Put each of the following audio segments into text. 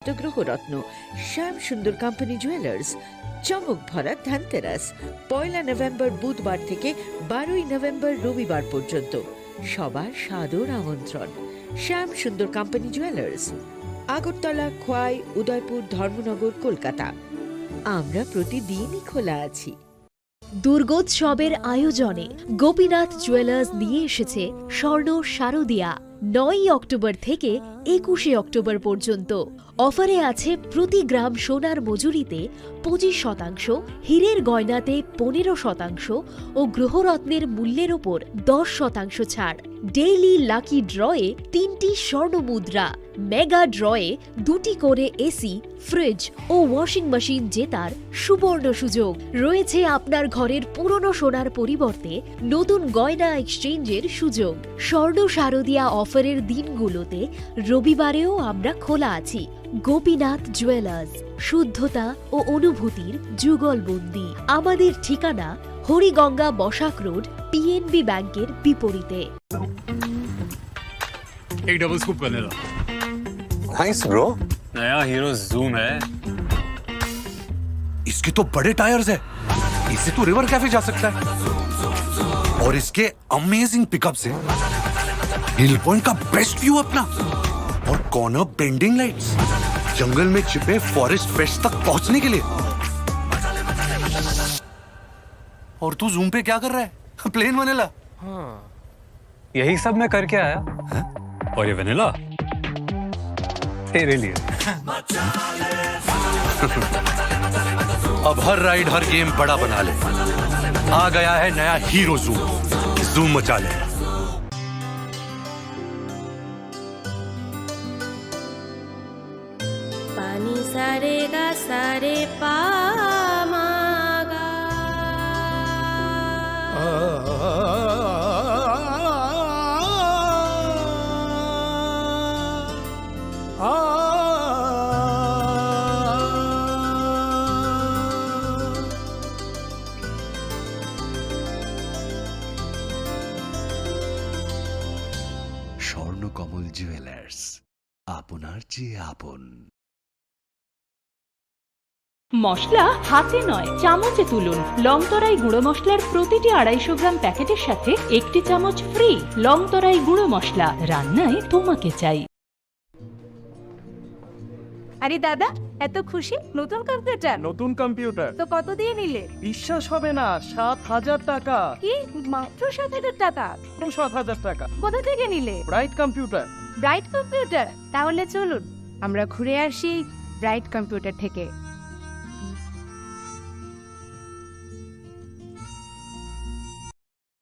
গ্রহরত্ন শ্যাম সুন্দর company jewellers চমক ভরা ধানতেরাস 1 নভেম্বর বুধবার থেকে 12 নভেম্বর রবিবার পর্যন্ত সবার সাদর আমন্ত্রণ। শ্যাম সুন্দর কোম্পানি জুয়েলার্স, আগরতলা, খোয়াই, উদয়পুর, ধর্মনগর, কলকাতা। আমরা প্রতিদিনই খোলা আছি। দুর্গোৎসবের আয়োজনে গোপীনাথ জুয়েলার্স নিয়ে এসেছে স্বর্ণ শারদিয়া। 9 অক্টোবর থেকে 21 অক্টোবর পর্যন্ত অফারে আছে প্রতি গ্রাম সোনার মজুরিতে 25%, হীরের গয়নাতে 15% ও গ্রহরত্নের মূল্যের ওপর 10% ছাড়। ডেইলি লাকি ড্রয়ে 3টি স্বর্ণ মুদ্রা, মেগা ড্রয়ে 2টি করে এসি, ফ্রিজ ও ওয়াশিং মেশিন জেতার সুবর্ণ সুযোগ রয়েছে। আপনার ঘরের পুরনো সোনার পরিবর্তে নতুন গয়না এক্সচেঞ্জের সুযোগ। স্বর্ণ শারদিয়া অফারের দিনগুলোতে রবিবারেও আমরা খোলা আছি। গোপীনাথ জুয়েলার্স, শুদ্ধতা ও অনুভূতির যুগলবন্দি। আমাদের ঠিকানা হরিগঙ্গা বসাক রোড, পিএনবি ব্যাংকের বিপরীতে। एक double scoop vanilla. Nice bro. नया हीरो जूम है। इसके तो बड़े टायर्स है, इससे तो रिवर कैफे जा सकता है। और इसके अमेजिंग पिकअप से हिल पॉइंट का बेस्ट व्यू अपना, और कॉर्नर बेंडिंग लाइट्स, जंगल में छिपे फॉरेस्ट पेस्ट तक पहुंचने के लिए। और तू जूम पे क्या कर रहा है? Plain vanilla. हाँ, यही सब मैं करके आया। है? और ये वैनिला तेरे लिए। अब हर राइड, हर गेम बड़ा बना ले। आ गया है नया हीरो जूम। जूम मचा ले। पानी सारे गा सारे पामागा। স্বর্ণকমল জুয়েলার্স, আপনার চেয়ে আপন। মশলা হাতে নয় চামচে তুলুন। লংতরাই গুঁড়ো মশলার প্রতিটি 250 গ্রাম প্যাকেটের সাথে 1টি চামচ ফ্রি। লংতরাই গুঁড়ো মশলা, রান্নায় তোমাকে চাই। আরে দাদা, এত খুশি? নতুন কম্পিউটার? নতুন কম্পিউটার তো কত দিয়ে নিলে? বিশ্বাস হবে না, 7,000 টাকা। কি মাত্র 7,000 টাকা? 7,000 টাকা। কোথা থেকে নিলে? Bright computer. Bright computer? তাহলে চলুন আমরা ঘুরে আসি ব্রাইট কম্পিউটার থেকে।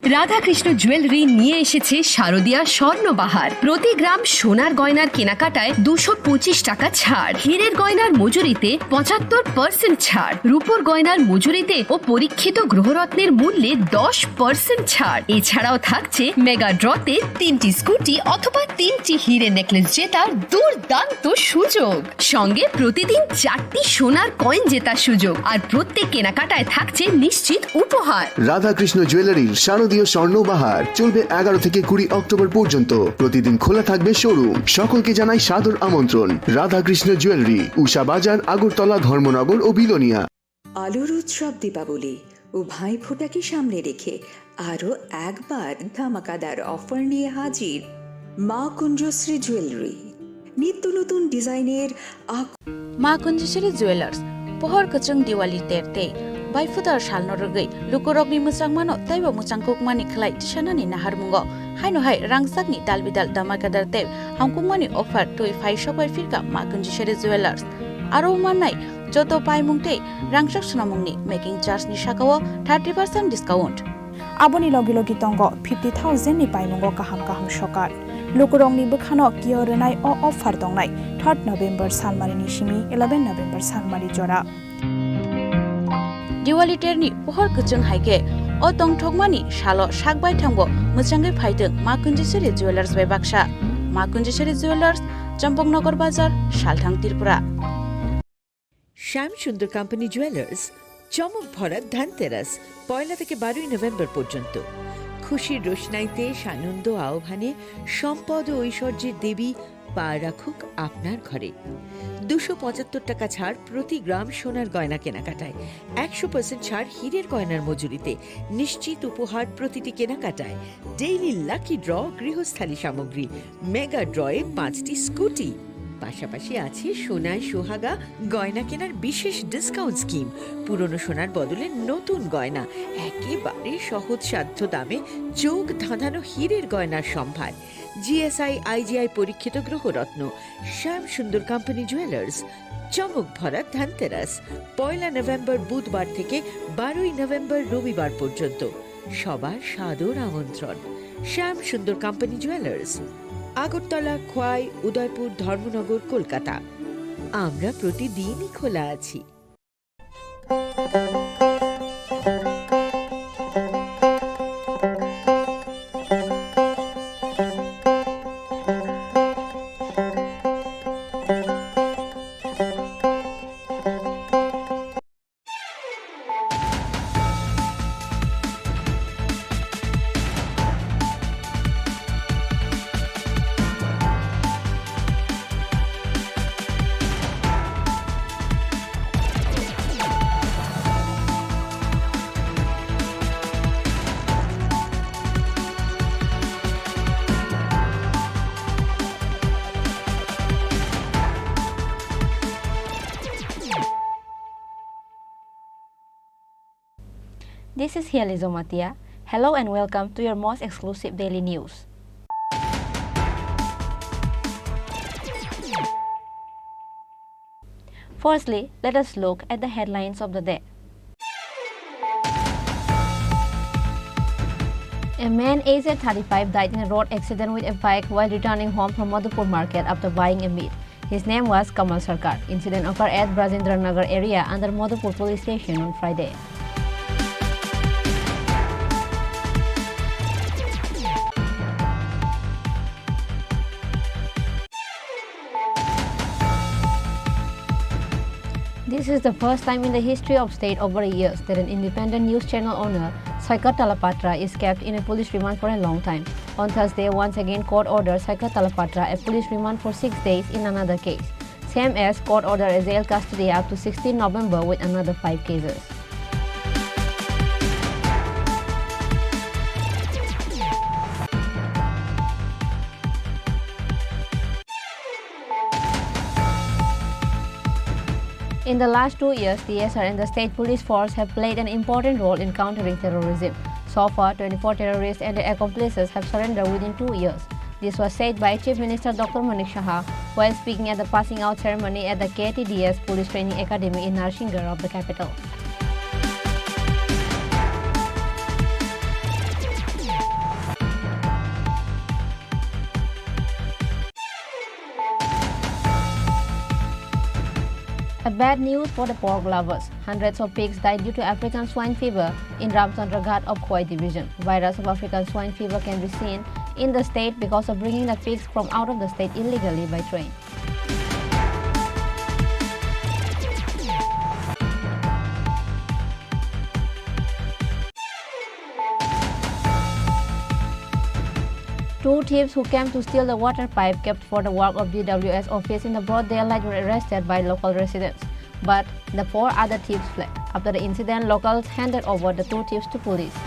রাধাকৃষ্ণ জুয়েলারি নিয়ে এসেছে শারদিয়া স্বর্ণবাহার। প্রতি গ্রাম সোনার গয়নার কেনাকাটায় 225 টাকা ছাড়, হীরের গয়নার মজুরিতে 75% ছাড়, রূপোর গয়নার মজুরিতে ও পরীক্ষিত গ্রহরত্নের মূল্যে 10% ছাড়। এছাড়াও থাকছে মেগা ড্রতে 3টি স্কুটি অথবা 3টি হীরের নেকলেস জেতার দুর্দান্ত সুযোগ। সঙ্গে প্রতিদিন 4টি সোনার কয়েন জেতার সুযোগ, আর প্রত্যেক কেনাকাটায় থাকছে নিশ্চিত উপহার। রাধাকৃষ্ণ জুয়েলারির শারদীয় স্বর্ণবাহার চলবে 11 থেকে 20 অক্টোবর পর্যন্ত। প্রতিদিন খোলা থাকবে শোরুম। সকলকে জানাই সাদর আমন্ত্রণ। রাধাকৃষ্ণ জুয়েলারি, উষা বাজার, আগরতলা, ধর্মনগর ও বিলোনিয়া। আলোর উৎসব দীপাবলি ও ভাইফোঁটাকে সামনে রেখে আরও একবার ধামাকাদার অফার নিয়ে হাজির মা কুঞ্জশ্রী জুয়েলারি। নিত্য নতুন ডিজাইনের মা কুঞ্জশ্রী jewellers pohor kachung diwali terte baifudar salnorogei lukorokni muchang mano taibo muchang kukmani khlai tisanani naharmungo haino hai rangsakni dalbidal damakadar te hamkukmani offer tui phai shobai firka ma kunjisheri jewelers aro manai joto paimungte rangsak sunamungni making charge ni sakao 30% discount aboni logi logi tongo 50,000 ni paimungo kaham kaham sokar lukorongni bukhano kiyorenai o offer dongnai 3 November salmari nishimi 11 November salmari jora diwali terni pohor kachung haike o tongthokmani salo sakbai thangbo muchangai phaideng ma kunjisheri jewelers bai baksa ma kunjisheri jewelers champoknagar bazar salthang Tripura। শ্যাম সুন্দর company jewellers, চমক ভরা ধানতেরাস 1 থেকে 12 November পর্যন্ত। খুশির রোশনাইতে সানন্দ আহ্বানে সম্পদ ও ঐশ্বর্যের দেবী পা রাখুক আপনার ঘরে। 275 টাকা ছাড় প্রতি গ্রাম সোনার গয়না কেনাকাটায়, 100% ছাড় হীরের গয়নার মজুরিতে, নিশ্চিত উপহার প্রতিটি কেনাকাটায়, ডেইলি লাকি ড্র গৃহস্থালী সামগ্রী, মেগা ড্রয়ে 5টি স্কুটি। পাশাপাশি আছে সোনায় সোহাগা গয়না কেনার বিশেষ ডিসকাউন্ট স্কিম। পুরনো সোনার বদলে নতুন গয়না, একেবারে সহজসাধ্য দামে চোখ ধাঁধানো হীরের গয়নার সম্ভার। জিএসআই আইজিআই পরীক্ষিত গ্রহরত্ন, শ্যাম সুন্দর কোম্পানি জুয়েলার্স, চমক ভরা ধনতেরাস, 1 নভেম্বর বুধবার থেকে 12 নভেম্বর রবিবার পর্যন্ত। সবার সাদর আমন্ত্রণ। শ্যাম সুন্দর কোম্পানি জুয়েলার্স, আগরতলা, খোয়াই, উদয়পুর, ধর্মনগর, কলকাতা। আমরা প্রতিদিনই খোলা আছি। This is Hializo Matia. Hello and welcome to your most exclusive daily news. Firstly, let us look at the headlines of the day. A man aged 35 died in a road accident with a bike while returning home from Madhupur market after buying a meat. His name was Kamal Sarkar. Incident occurred at Brajendra Nagar area under Madhupur police station on Friday. This is the first time in the history of state over years that an independent news channel owner, Saikat Talapatra, is kept in a police remand for a long time. On Thursday, once again court ordered Saikat Talapatra a police remand for 6 days in another case. Same as court ordered a jail custody up to 16 November with another 5 cases. In the last 2 years, the SR and the state police force have played an important role in countering terrorism. So far, 24 terrorists and their accomplices have surrendered within 2 years. This was said by Chief Minister Dr. Manik Shah while speaking at the passing out ceremony at the KTDS Police Training Academy in Narsingar of the capital. Bad news for the pork lovers. Hundreds of pigs died due to African swine fever in Ramchandra of Khoi division. Virus of African swine fever can be seen in the state because of bringing the pigs from out of the state illegally by train. Two thieves who came to steal the water pipe kept for the work of DWS office in the broad daylight were arrested by local residents. But the 4 other thieves fled. After the incident, locals handed over the 2 thieves to police.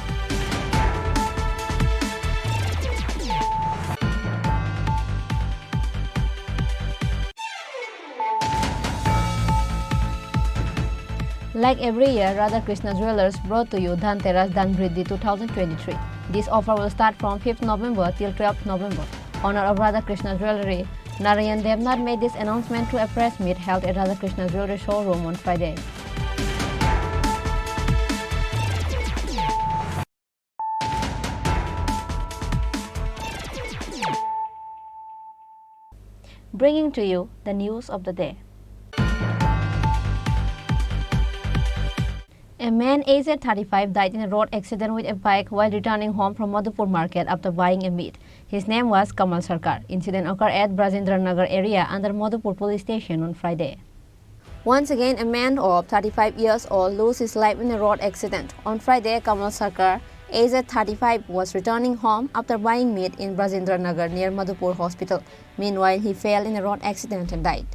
Like every year, Radhakrishna Jewelers brought to you Dhanteras Dhanbridhi 2023. This offer will start from 5th November till 12th November. Owner of Radhakrishna Jewelry, Narayan Devnath, made this announcement through a press meet held at Radhakrishna Jewelry showroom on Friday. Bringing to you the news of the day. A man aged 35 died in a road accident with a bike while returning home from Madhupur market after buying a meat. His name was Kamal Sarkar. Incident occurred at Brajendra Nagar area under Madhupur police station on Friday. Once again, a man of 35 years old lost his life in a road accident. On Friday, Kamal Sarkar, aged 35, was returning home after buying meat in Brajendranagar near Madhupur Hospital. Meanwhile, he fell in a road accident and died.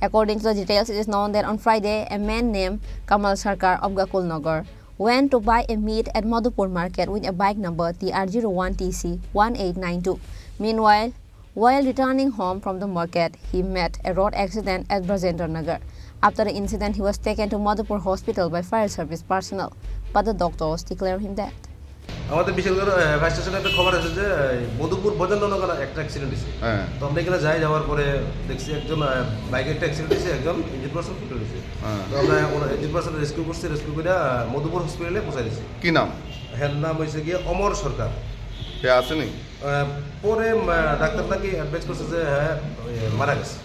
According to the details, it is known that on Friday, a man named Kamal Sarkar of Gakulnagar went to buy a meat at Madhupur market with a bike number TR01TC1892. Meanwhile, while returning home from the market, he met a road accident at Brajendranagar. After the incident, he was taken to Madhupur Hospital by fire service personnel, but the doctors declared him dead. আমাদের Bishalgarh fire স্টেশনে একটা খবর আছে যে মধুপুর বজেন্দ্রনগর একটা accident হয়েছে। তো আমরা এখানে যাওয়ার পরে দেখছি একজন বাইকে একটা অ্যাক্সিডেন্ট হয়েছে, একজন ইঞ্জিন পার্সন ফুটে গেছে। তো আমরা ইঞ্জিন পার্সন রেস্কিউ করছি, রেস্কিউ করে মধুপুর হসপিটালে পৌঁছাই দিয়েছি। কি নাম? হ্যাঁ, নাম হয়েছে গিয়ে অমর সরকার। সে আসেনি? পরে ডাক্তার নাকি অ্যাডভাইস করছে যে হ্যাঁ মারা গেছে।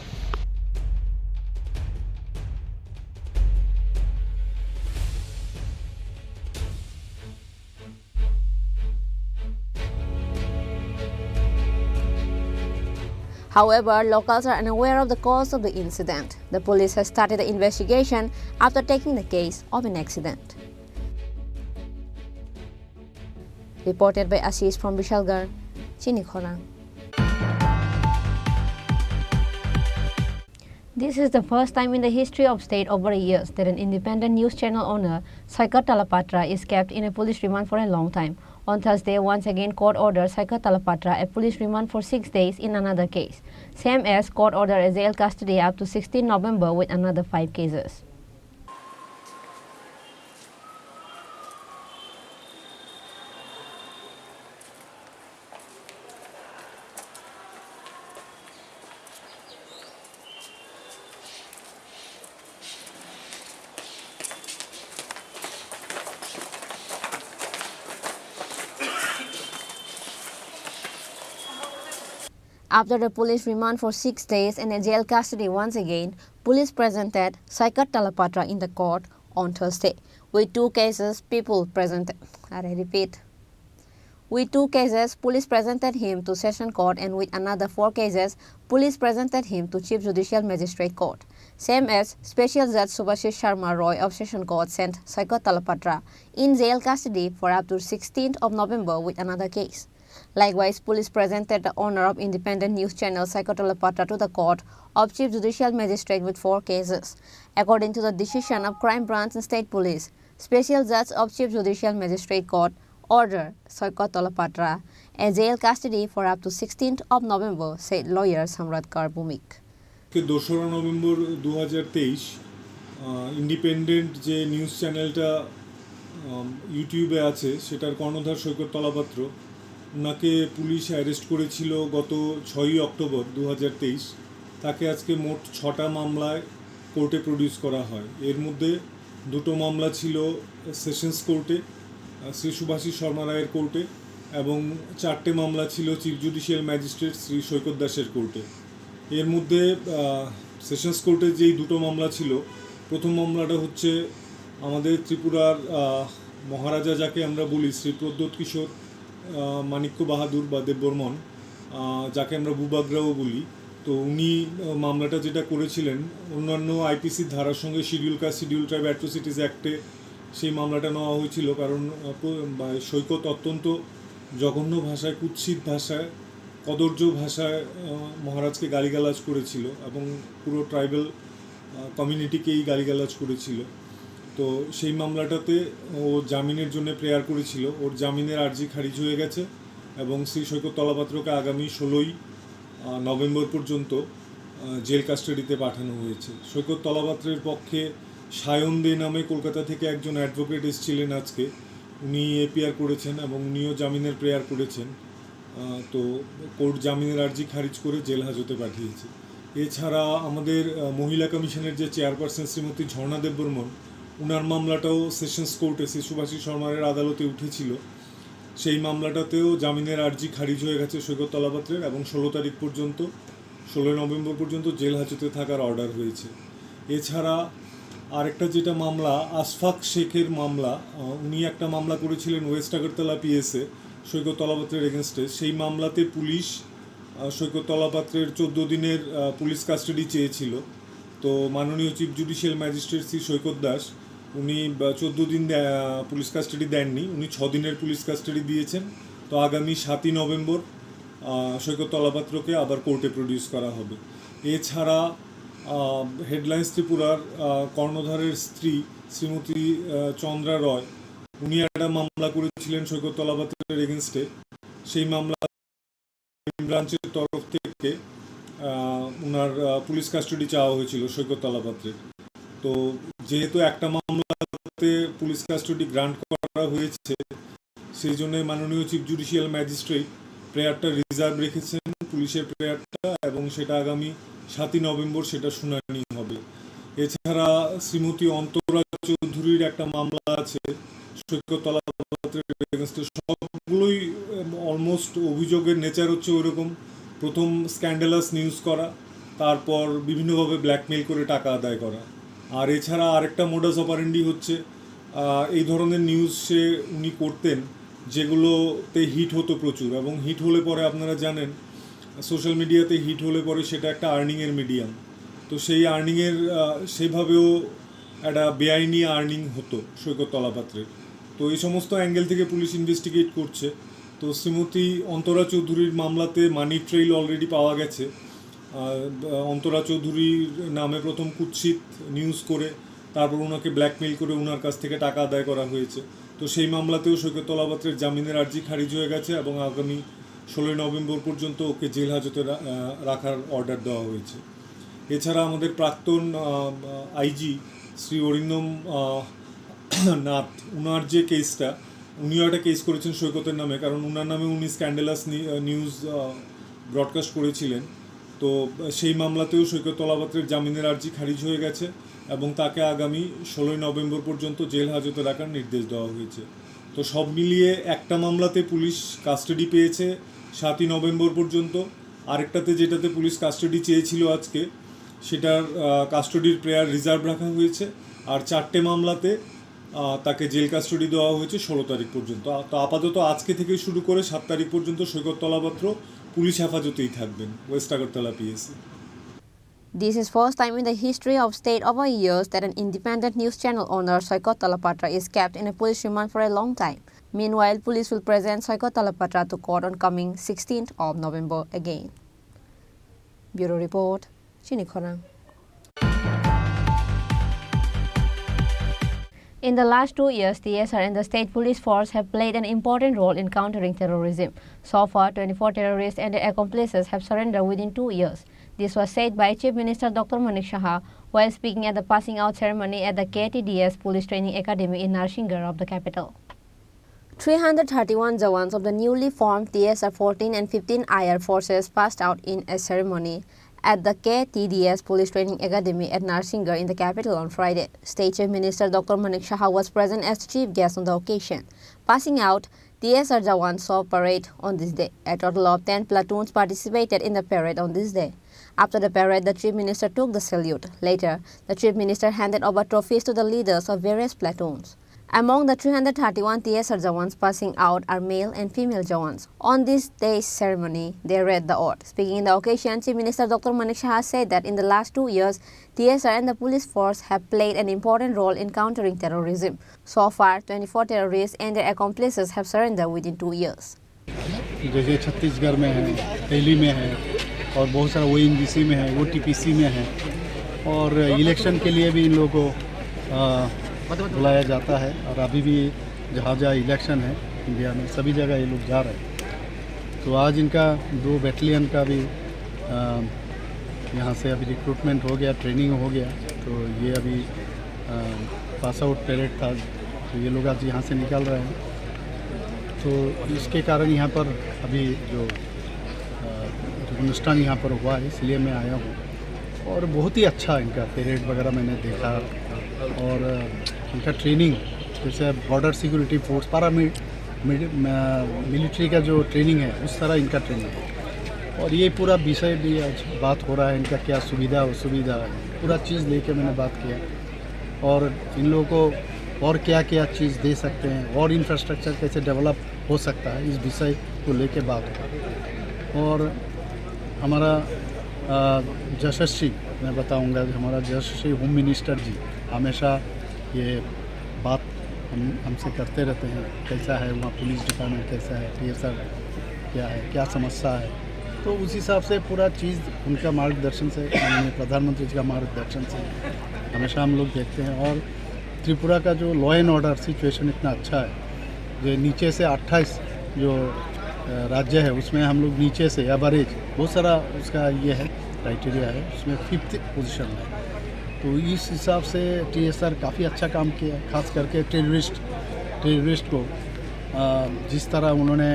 However, locals are unaware of the cause of the incident. The police has started the investigation after taking the case of an accident. Reported by Ashish from Vishalgarh, Chini Khorang. This is the first time in the history of state over years that an independent news channel owner, Saikat Talapatra, is kept in a police remand for a long time. On Thursday, once again, court ordered Saikat Talapatra a police remand for 6 days in another case. Same as court ordered a jail custody up to 16 November with another 5 cases. After the police remand for 6 days and a jail custody once again, police presented Saikat Talapatra in the court on Thursday. With 2 cases, With 2 cases, police presented him to Session Court, and with another 4 cases, police presented him to Chief Judicial Magistrate Court. Same as Special Judge Subhashish Sharma Roy of Session Court sent Saikat Talapatra in jail custody for up to 16th of November with another case. Likewise, police presented the owner of independent news channel Saikat Talapatra to the court of Chief Judicial Magistrate with 4 cases. According to the decision of Crime Branch and State Police, Special Judge of Chief Judicial Magistrate Court ordered Saikat Talapatra a jail custody for up to 16th of November, said lawyer Samrat Kar Bhumik. 2 November 2023 independent যে news চ্যানেলটা ইউটিউবে আছে সেটার কর্ণধার সৈকত তলাপাত্র, ওনাকে police arrest করেছিল গত 6ই October 2023। তাকে আজকে মোট 6টা মামলায় কোর্টে প্রডিউস করা হয়। এর মধ্যে 2টো মামলা ছিল সেশনস কোর্টে শ্রী সুভাষিস শর্মা রায়ের কোর্টে, এবং 4টে মামলা ছিল চিফ জুডিশিয়াল ম্যাজিস্ট্রেট শ্রী সৈকত দাসের কোর্টে। এর মধ্যে সেশনস কোর্টে যেই 2টো মামলা ছিল, প্রথম মামলাটা হচ্ছে আমাদের ত্রিপুরার মহারাজা যাকে আমরা বলি শ্রী প্রদ্যোৎ কিশোর মানিক্য বাহাদুর বা দেববর্মন, যাকে আমরা বুবাগ্রাও বলি। তো উনি মামলাটা যেটা করেছিলেন অন্যান্য আইপিসির ধারার সঙ্গে schedule caste schedule tribe atrocities অ্যাক্টে সেই মামলাটা নেওয়া হয়েছিল, কারণ সৈকত অত্যন্ত জঘন্য ভাষায়, কুৎসিত ভাষায়, কদর্য ভাষায় মহারাজকে গালিগালাজ করেছিল এবং পুরো ট্রাইবাল কমিউনিটিকেই গালিগালাজ করেছিল। তো সেই মামলাটাতে ও জামিনের জন্য প্রেয়ার করেছিল। ওর জামিনের আর্জি খারিজ হয়ে গেছে এবং শ্রী সৈকত তলাপাত্রকে আগামী 16ই নভেম্বর পর্যন্ত জেল কাস্টাডিতে পাঠানো হয়েছে। সৈকত তলাপাত্রের পক্ষে সায়ন দে নামে কলকাতা থেকে একজন অ্যাডভোকেট এসেছিলেন আজকে, উনি এপিআর করেছেন এবং উনিও জামিনের প্রেয়ার করেছেন। তো কোর্ট জামিনের আর্জি খারিজ করে জেল হাজতে পাঠিয়েছে। এছাড়া আমাদের মহিলা কমিশনের যে চেয়ারপারসন শ্রীমতী ঝর্ণা দেববর্মন, উনার মামলাটাও সেশনস কোর্টে শ্রী সুভাষিস শর্মারের আদালতে উঠেছিল। সেই মামলাটাতেও জামিনের আর্জি খারিজ হয়ে গেছে সৈকত তলাপাত্রের, এবং 16 নভেম্বর পর্যন্ত জেল হাজতে থাকার অর্ডার হয়েছে। এছাড়া আরেকটা যেটা মামলা আশফাক শেখের মামলা, উনি একটা মামলা করেছিলেন ওয়েস্ট আগরতলা পিএসে সৈকত তলাপাত্রের এগেনস্টে। সেই মামলাতে পুলিশ সৈকত তলাপাত্রের 14 দিনের পুলিশ কাস্টাডি চেয়েছিল। তো মাননীয় চিফ জুডিশিয়াল ম্যাজিস্ট্রেট শ্রী সৈকত দাস উনি 14 দিন পুলিশ কাস্টাডি দেননি, উনি 6 দিনের পুলিশ কাস্টাডি দিয়েছেন। তো আগামী 7ই নভেম্বর সৈকত তলাপাত্রকে আবার কোর্টে প্রডিউস করা হবে। এছাড়া হেডলাইন্স ত্রিপুরার কর্ণধারের স্ত্রী শ্রীমতী চন্দ্রা রয়, উনি একটা মামলা করেছিলেন সৈকত তলাপাত্রের এগেনস্টে। সেই মামলা ব্রাঞ্চের তরফ থেকে ওনার পুলিশ কাস্টাডি চাওয়া হয়েছিল সৈকত তলাপাত্রের। তো যেহেতু একটা মামলাতে পুলিশ কাস্টাডি গ্রান্ট করা হয়েছে, সেই জন্য মাননীয় চিফ জুডিশিয়াল ম্যাজিস্ট্রেট প্রেয়ারটা রিজার্ভ রেখেছেন, পুলিশের প্রেয়ারটা, এবং সেটা আগামী 7ই নভেম্বর সেটা শুনানি হবে। এছাড়া শ্রীমতী অন্তরা চৌধুরীর একটা মামলা আছে সৈকত তলাপাত্রের এগেনস্টে। সবগুলোই অলমোস্ট অভিযোগের নেচার হচ্ছে ওইরকম, প্রথম স্ক্যান্ডালাস নিউজ করা, তারপর বিভিন্নভাবে ব্ল্যাকমেল করে টাকা আদায় করা। আর এছাড়া আরেকটা মোডাস অপারেন্ডি হচ্ছে এই ধরনের নিউজ উনি করতেন যেগুলোতে হিট হতো প্রচুর, এবং হিট হলে পরে আপনারা জানেন সোশ্যাল মিডিয়াতে হিট হলে পরে সেটা একটা আর্নিংয়ের মিডিয়াম। তো সেই আর্নিংয়ের সেভাবেও একটা বেআইনি আর্নিং হতো সৈকত তলাপাত্রের। তো এই সমস্ত অ্যাঙ্গেল থেকে পুলিশ ইনভেস্টিগেট করছে। তো শ্রীমতী অন্তরা চৌধুরীর মামলাতে মানি ট্রেইল অলরেডি পাওয়া গেছে। অন্তরা চৌধুরীর নামে প্রথম কুৎসিত নিউজ করে তারপর ওনাকে ব্ল্যাকমেল করে ওনার কাছ থেকে টাকা আদায় করা হয়েছে। তো সেই মামলাতেও সৈকত তলাপাত্রের জামিনের আর্জি খারিজ হয়ে গেছে এবং আগামী 16ই নভেম্বর পর্যন্ত ওকে জেল হাজতে রাখার অর্ডার দেওয়া হয়েছে। এছাড়া আমাদের প্রাক্তন আইজি শ্রী অরিন্দম নাথ, উনার যে কেসটা, উনিও একটা কেস করেছেন সৈকতের নামে, কারণ উনার নামে উনি স্ক্যান্ডালাস নিউজ ব্রডকাস্ট করেছিলেন। তো সেই মামলাতেও সৈকত তলাপাত্রের জামিনের আর্জি খারিজ হয়ে গেছে এবং তাকে আগামী 16ই নভেম্বর পর্যন্ত জেল হাজতে রাখার নির্দেশ দেওয়া হয়েছে। তো সব মিলিয়ে একটা মামলাতে পুলিশ কাস্টাডি পেয়েছে 7ই নভেম্বর পর্যন্ত, আরেকটাতে যেটাতে পুলিশ কাস্টাডি চেয়েছিল আজকে, সেটার কাস্টাডির প্রেয়ার রিজার্ভ রাখা হয়েছে। আর 4টে মামলাতে তাকে জেল কাস্টাডি দেওয়া হয়েছে 16 তারিখ পর্যন্ত। তো আপাতত আজকে থেকে শুরু করে 7 তারিখ পর্যন্ত সৈকত তলাপাত্র পুলিশ হেফাজতেই থাকবেন West Agartala PSC. This is first time in the history of state over years that an independent news channel owner Sykot Talapatra is kept in a police remand for a long time. Meanwhile, police will present Sykot Talapatra to court on coming 16th of November again. Bureau Report, Chini Khorang. In the last 2 years, TSR and the state police force have played an important role in countering terrorism. So far, 24 terrorists and their accomplices have surrendered within 2 years. This was said by Chief Minister Dr. Manik Saha while speaking at the passing out ceremony at the KTDS Police Training Academy in Narsinggar of the capital. 331 Jawans of the newly formed TSR 14 and 15 IR forces passed out in a ceremony at the KTDS Police Training Academy at Narsinggar in the capital on Friday. State Chief Minister Dr. Manik Saha was present as chief guest on the occasion. Passing out, TSR Jawans saw parade on this day. A total of 10 platoons participated in the parade on this day. After the parade, the Chief Minister took the salute. Later, the Chief Minister handed over trophies to the leaders of various platoons. Among the 331 TSR Jawans passing out are male and female Jawans. On this day's ceremony, they read the oath. Speaking in the occasion, Chief Minister Dr. Manik Saha said that in the last 2 years, TSR and the police force have played an important role in countering terrorism. So far, 24 terrorists and their accomplices have surrendered within 2 years. जैसे छत्तीसगढ़ में है, दिल्ली में है और बहुत सारा ONGC में है, OTPC में है, और इलेक्शन के लिए भी इन लोगों को बुलाया जाता है। और अभी भी जहाँ जहाँ इलेक्शन है इंडिया में सभी जगह ये लोग जा रहे हैं। तो आज इनका 2 बैटलियन का भी यहाँ से अभी रिक्रूटमेंट हो गया, ट्रेनिंग हो गया। तो ये अभी पास आउट परेड था, तो ये लोग आज यहाँ से निकल रहे हैं। तो इसके कारण यहाँ पर अभी जो अनुष्ठान यहाँ पर हुआ है, इसलिए मैं आया हूँ। और बहुत ही अच्छा इनका परेड वगैरह मैंने देखा, और इनका ट्रेनिंग जैसे बॉर्डर सिक्योरिटी फोर्स मिलिट्री का जो ट्रेनिंग है उस तरह इनका ट्रेनिंग है। और ये पूरा विषय भी आज बात हो रहा है, इनका क्या सुविधा असुविधा पूरा चीज़ लेके मैंने बात किया, और इन लोगों को और क्या क्या चीज़ दे सकते हैं और इंफ्रास्ट्रक्चर कैसे डेवलप हो सकता है, इस विषय को लेके बात हो। और हमारा यशस्वी मैं बताऊंगा, हमारा यशस्वी होम मिनिस्टर जी हमेशा ये बात हमसे करते रहते हैं, कैसा है वहाँ पुलिस डिपार्टमेंट, कैसा है TSR क्या है, क्या समस्या है। तो उस हिसाब से पूरा चीज़ उनका मार्गदर्शन से, माननीय प्रधानमंत्री जी का मार्गदर्शन से हमेशा हम लोग देखते हैं। और त्रिपुरा का जो लॉ एंड ऑर्डर सिचुएशन इतना अच्छा है, जो नीचे से 28 जो राज्य है उसमें हम लोग नीचे से एवरेज बहुत सारा उसका ये है क्राइटेरिया है, उसमें 5th पोजीशन है। तो इस हिसाब से TSR काफ़ी अच्छा काम किया, खास करके टेररिस्ट को जिस तरह उन्होंने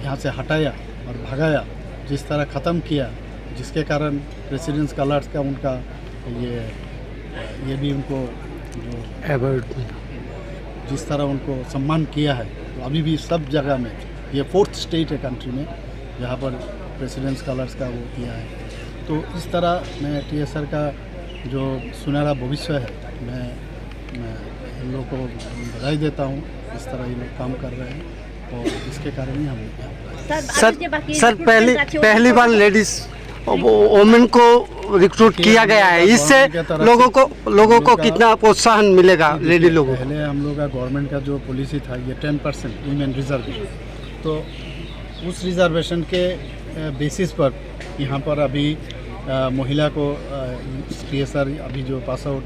यहाँ से हटाया और भगाया, जिस तरह ख़त्म किया, जिसके कारण रेसिडेंस कलर्स का उनका ये भी उनको जो जिस तरह उनको सम्मान किया है, तो अभी भी सब जगह में ये 4th स्टेट है कंट्री में जहाँ पर प्रेसिडेंट्स कलर्स का वो किया है। तो इस तरह मैं TSR का जो सुनहरा भविष्य है, मैं इन लोगों को बधाई देता हूँ। इस तरह ये लोग काम कर रहे हैं और इसके कारण ही हम सर पहली बार लेडीज वोमेन को रिक्रूट किया गया है, इससे लोगों को कितना प्रोत्साहन मिलेगा लेडी लोगों को? पहले हम लोग का गवर्नमेंट का जो पॉलिसी था ये 10% वुमेन रिजर्वेशन, तो उस रिजर्वेशन के बेसिस पर यहाँ पर अभी महिला को TSR अभी जो पास आउट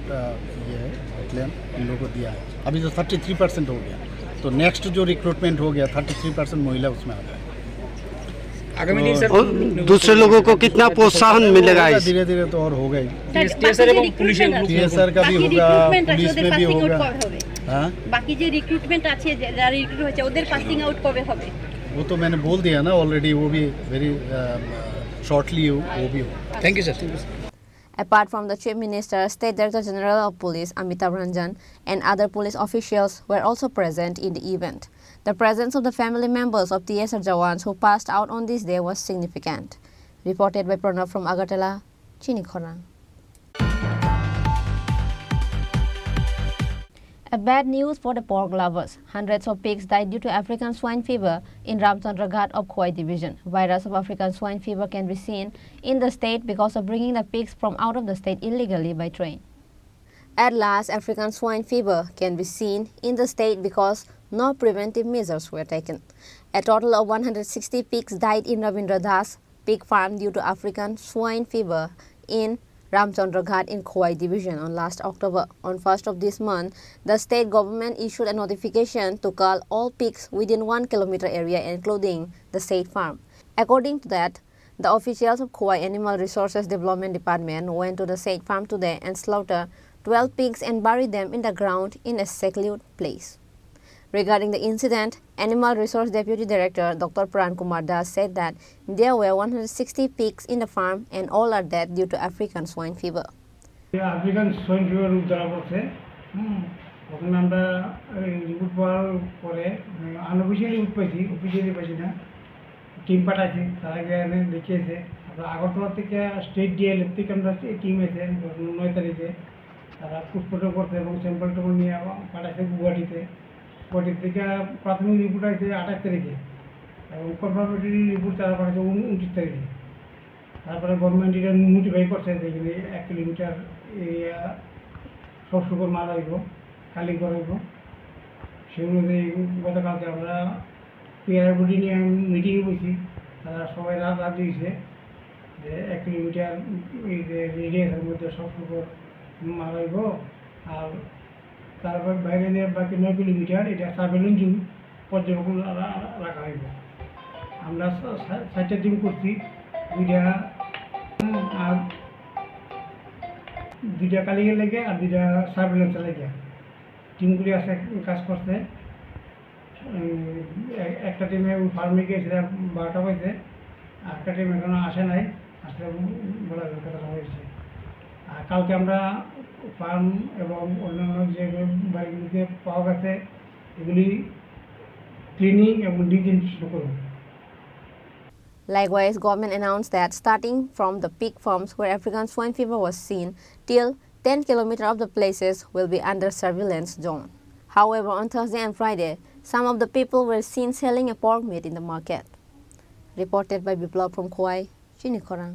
ये है क्लेम इन लोगों को दिया है। अभी जो 33% हो गया, तो नेक्स्ट जो रिक्रूटमेंट हो गया 33% महिला उसमें आ गया। तो दूसरे लोगों को कितना प्रोत्साहन मिलेगा? धीरे धीरे तो और होगा ही। TSR का भी होगा, पुलिस में भी होगा। बाकी जो रिक्रूटमेंट আছে যারা রিক্রুট হয়েছে ওদের পাসিং আউট কবে হবে? वो तो मैंने बोल दिया ना ऑलरेडी, वो भी वेरी शॉर्टली वो भी होगा। Thank you sir. Apart from the Chief Minister, State Director General of Police Amitabh Ranjan and other police officials were also present in the event. The presence of the family members of TSR Jawans who passed out on this day was significant. Reported by Pranav from Agartala, Chini Khorang. A bad news for the pork lovers. Hundreds of pigs died due to African swine fever in Ramchandra Ghat of Khoi division. Virus of African swine fever can be seen in the state because of bringing the pigs from out of the state illegally by train. At last, African swine fever can be seen in the state because no preventive measures were taken. A total of 160 pigs died in Ravindra Das pig farm due to African swine fever in Ramchandra Ghat in Khoi division on last October. On 1st of this month, the state government issued a notification to cull all pigs within 1 kilometer area including the said farm. According to that, the officials of Khoi Animal Resources Development Department went to the said farm today and slaughtered 12 pigs and buried them in the ground in a secluded place. Regarding the incident, Animal Resource Deputy Director Dr. Pran Kumar Das said that there were 160 pigs in the farm and all are dead due to African swine fever. African swine fever উদ্ধার করছে ওখানে আমরা report পাওয়ার পরে unofficially পাইছি, officially পাইছি না, team পাঠাইছি, তারা গিয়ে দেখিয়েছে। আমরা আগরতলা থেকে স্টেট ডিএল থেকে আমরা টিম এসে 9 তারিখে তারা পোস্টমর্টম করতে এবং স্যাম্পল টেম্পল নিয়ে পাঠাইছে গুয়াহাটিতে। গুয়াহাটি থেকে প্রাথমিক রিপোর্ট আছে 28 তারিখে এবং কনফার্মেটরি রিপোর্ট তারা পাঠাইছে 29 তারিখে। তারপরে গভর্নমেন্ট এটা নোটিফাই করছে যে 1 কিলোমিটার এরিয়া সব শুকর মারা হইব, খালি করাইব। সেই অনুযায়ী গতকালকে আমরা পিআর বডি নিয়ে মিটিংয়ে বসি, তারা সবাই রাজি হয়েছে যে 1 কিলোমিটার এই যে রেডিয়াসের মধ্যে সব শুকর মারা হইব। আর তারপর বাইরে যে বাকি 9 কিলোমিটার এটা সার্ভেলেন্স পর্যবেক্ষণ রাখা হইব। আমরা 60টা টিম করছি, দুইটা কালিগের লেগে আর দুইটা সার্ভেলেন্সের লেগে টিমগুলি আছে কাজ করছে। একটা টিমে ফার্মে গিয়েছিল 12টা বাজে, আর একটা টিম এখনো আসে নাই, আসলে বলা যাবে কথা হয়েছে। আর কালকে আমরা ফার্ম এবং অন্যান্য যে বাড়িগুলিতে পাওয়া গেছে এগুলি ক্লিনিং এবং ডিসইনফেকশন করব। Likewise, government announced that starting from the pig farms where African swine fever was seen till 10 kilometers of the places will be under surveillance zone. However, on Thursday and Friday, some of the people were seen selling a pork meat in the market. Reported by Biplav from Khoi, Chini Khorang.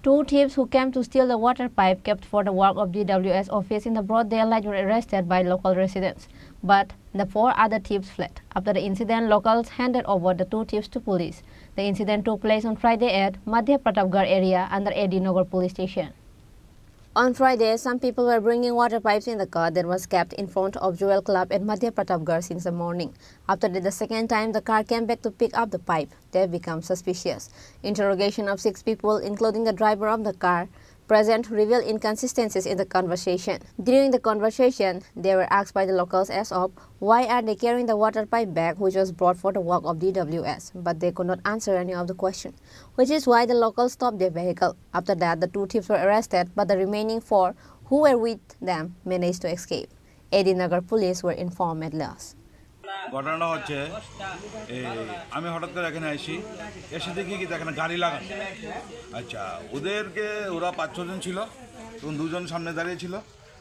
Two thieves who came to steal the water pipe kept for the work of DWS office in the broad daylight were arrested by local residents. But the 4 other thieves fled. After the incident, locals handed over the 2 thieves to police. The incident took place on Friday at Madhya Pratapgarh area under AD Nagar police station. On Friday, some people were bringing water pipes in the car that was kept in front of Jewel Club at Madhya Pratapgarh since the morning. After the second time the car came back to pick up the pipe, they became suspicious. Interrogation of 6 people, including the driver of the car present, revealed inconsistencies in the conversation. During the conversation, they were asked by the locals as of why are they carrying the water pipe bag which was brought for the work of DWS, but they could not answer any of the question, which is why the locals stopped their vehicle. After that, the 2 thieves were arrested, but the remaining 4 who were with them managed to escape. AD Nagar police were informed at last. ঘটনাটা হচ্ছে আমি হঠাৎ করে এখানে আসি এসে দেখি কি এখানে গাড়ি লাগানো আচ্ছা ওদেরকে ওরা 5-6 জন ছিল তখন 2 জন সামনে দাঁড়িয়ে ছিল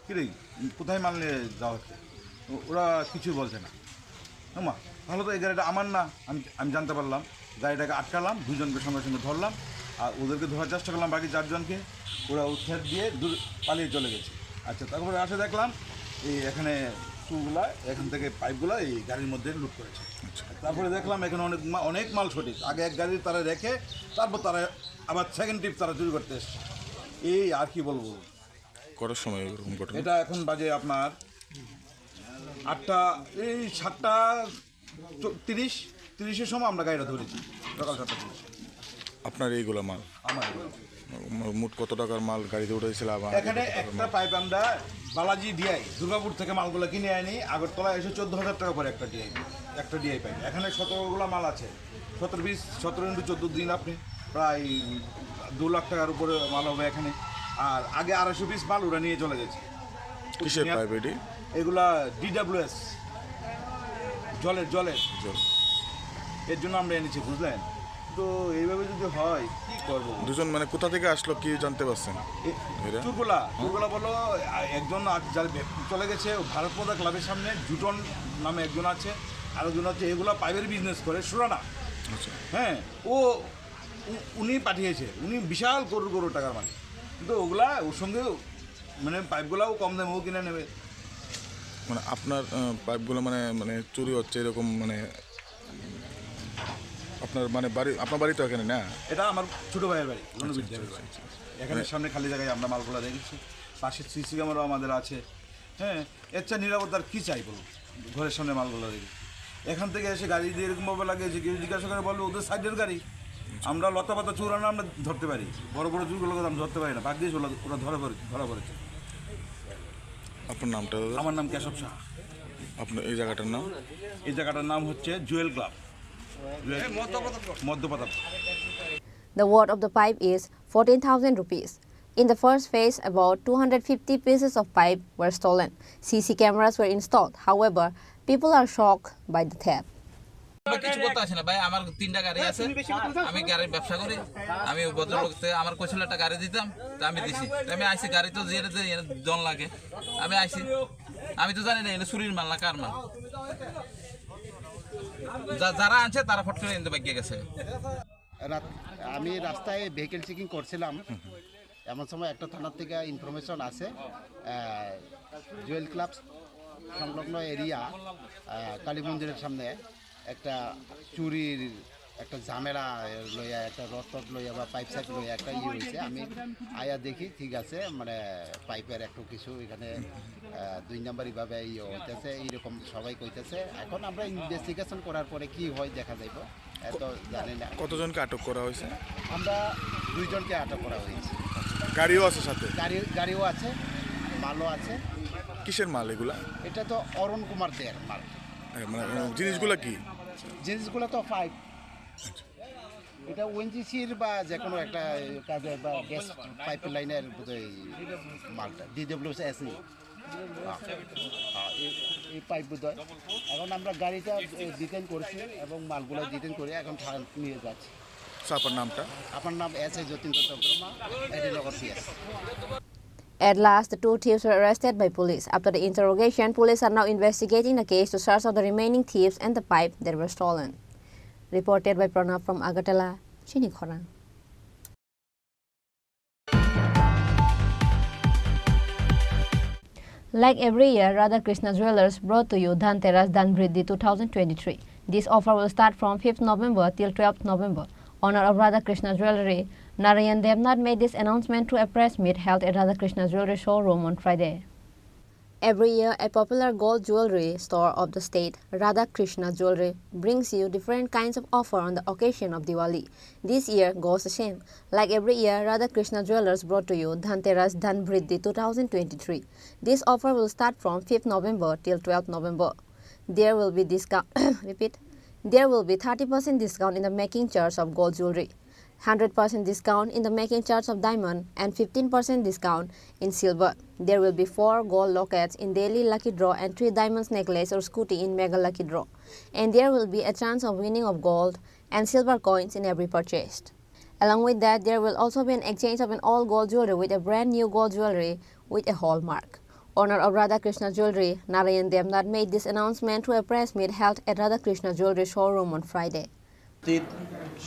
কি রে কোথায় মাল নিয়ে যাওয়া হচ্ছে ওরা কিছু বলছে না মা তাহলে তো এই গাড়িটা আমার না আমি জানতে পারলাম গাড়িটাকে আটকালাম 2 জনকে সঙ্গে সঙ্গে ধরলাম আর ওদেরকে ধরার চেষ্টা করলাম বাকি 4 জনকে ওরা উৎখাত দিয়ে পালিয়ে চলে গেছে আচ্ছা তারপরে আসে দেখলাম এই এখানে গুলা এখান থেকে পাইপগুলো এই গাড়ির মধ্যে লুট করেছে তারপরে দেখলাম এখানে অনেক মাল সঠিক আগে এক গাড়ি তারা রেখে তারপর তারা আবার সেকেন্ড ট্রিপ তারা চুরি করতে এসছে এই আর কি বলবো কটার সময় এরকম ঘটনা এটা এখন বাজে আপনার 8টা এই 7টা 30-30-এর সময় আমরা গাড়িটা ধরেছি সকাল 7টা 30 আপনার এইগুলো মাল আমার মোট কত টাকার মাল গাড়িতে উঠেছিল এখানে একটা পাইপ আমরা বালাজি ডিআই দুর্গাপুর থেকে মালগুলো কিনে আনি আগরতলা এসে 14,000 টাকা করে একটা ডিআই পাইপ এখানে 17গুলো মাল আছে 17 দিন আপনি প্রায় 2 লাখ টাকার উপরে মাল হবে এখানে আর আগে 250 পিস মাল ওরা নিয়ে চলে গেছে কিসের পাইপ এটি এগুলা ডিডব্লিউএস জলের এর জন্য আমরা এনেছি বুঝলেন তো এইভাবে যদি হয় কি করব 2 জন মানে কোথা থেকে আসলো কি জানতে পারছেন চুরগুলা বলো একজন চলে গেছে ভারত পদা ক্লাবের সামনে জুটন নামে একজন আছে আর একজন হচ্ছে এগুলা পাইপের বিজনেস করে সুরানা হ্যাঁ উনি পাঠিয়েছে উনি বিশাল করোড় টাকার মালিক কিন্তু ওগুলা ওর সঙ্গে মানে পাইপগুলাও কম দামেও কিনে নেবে মানে আপনার পাইপগুলো মানে চুরি হচ্ছে এরকম মানে আপনার মানে আপনার বাড়ি তো এখানে না এটা আমার ছোট ভাইয়ের বাড়ি এখানে সামনে খালি জায়গায় আমরা মালগুলো রেখেছি পাশে সিসি ক্যামেরাও আমাদের আছে হ্যাঁ এর চেয়ে নিরাপত্তার কী চাই বলুন ঘরের সামনে মালগুলো রেখে এখান থেকে এসে গাড়ি দিয়ে এরকমভাবে লাগিয়েছে কেউ জিজ্ঞাসা করে বলবে ওদের সাইডের গাড়ি আমরা লতা পাতা চুরানো আমরা ধরতে পারি বড় বড় চুরগুলোকে আমরা ধরতে পারি না বাদ দিয়েছে ওরা ধরা পড়েছে আপনার নামটা আমার নাম কেশব শাহ আপনার এই জায়গাটার নাম হচ্ছে Jewel club The worth of the pipe is 14,000 rupees. In the first phase, about 250 pieces of pipe were stolen. CC cameras were installed. However, people are shocked by the theft. কিছু করতে আসে না ভাই আমার 3টা গাড়ি আছে আমি গাড়ির ব্যবসা করি আমি ভদ্রলোকতে আমার কইছিল একটা গাড়ি দিতাম তা আমি দিছি আমি আইছি গাড়ি তো যে জন লাগে আমি আইছি আমি তো জানি না এটা চুরির মাল না কার মাল যারা আনছে তারা ফট করে এনে বাগিয়ে গেছে আমি রাস্তায় ভেহিকেল চেকিং করছিলাম এমন সময় একটা থানার থেকে ইনফরমেশন আছে জুয়েল ক্লাব সংলগ্ন এরিয়া কালী মন্দিরের সামনে একটা চুরির একটা ঝামেলা লইয়া একটা রড লইয়া বা পাইপ সাইপ লইয়া একটা হয়েছে আমি আয়া দেখি ঠিক আছে মানে পাইপের একটু কিছু এখানে 2 নাম্বার এইভাবে হইতেছে এইরকম সবাই কইতেছে এখন আমরা ইনভেস্টিগেশন করার পরে কি হয় দেখা যাইব এত জানি না কতজনকে আটক করা হয়েছে আমরা 2 জনকে আটক করা হয়েছে গাড়িও আছে সাথে গাড়িও আছে মালও আছে কিসের মাল এগুলা এটা তো অরুণ কুমার দের মাল মানে জিনিসগুলো কি জিনিসগুলো তো পাইপ এটা ওএনজিসির বা যে কোনো একটা কাজে বা গ্যাস পাইপ লাইনের বোধহয় মালটা ডিডব্লিউএস নি এই পাইপ বোধহয় এখন আমরা গাড়িটা ডিটেন করছি এবং মালগুলো ডিটেন করে এখন থানা নিয়ে যাচ্ছি আপনার নাম এস.এ. যতীন্দ্র চন্দ্রমা এডিনগর CS At last, the 2 thieves were arrested by police. After the interrogation, police are now investigating the case to search out the remaining thieves and the pipe that were stolen. Reported by Pranav from Agartala, Chini Khorang. Like every year, Radhakrishna Jewelers brought to you Dhanteras Dhanbriddhi 2023. This offer will start from 5th November till 12th November. Owner of Radhakrishna Jewelry, Narayan Devnath, made this announcement through a press meet held at Radhakrishna Jewelry showroom on Friday. Every year, a popular gold jewelry store of the state, Radhakrishna Jewelry, brings you different kinds of offer on the occasion of Diwali. This year goes the same. Like every year, Radhakrishna Jewelers brought to you Dhanteras Dhanbriddhi 2023. This offer will start from 5th November till 12th November. There will be There will be 30% discount in the making charge of gold jewelry, 100% discount in the making charge of diamond, and 15% discount in silver. There will be 4 gold lockets in daily lucky draw and 3 diamonds necklace or scooty in mega lucky draw. And there will be a chance of winning of gold and silver coins in every purchase. Along with that, there will also be an exchange of an all gold jewelry with a brand new gold jewelry with a hallmark. Owner of Radhakrishna Jewelry, Narayan Devnath, made this announcement through a press meet held at Radhakrishna Jewelry showroom on Friday.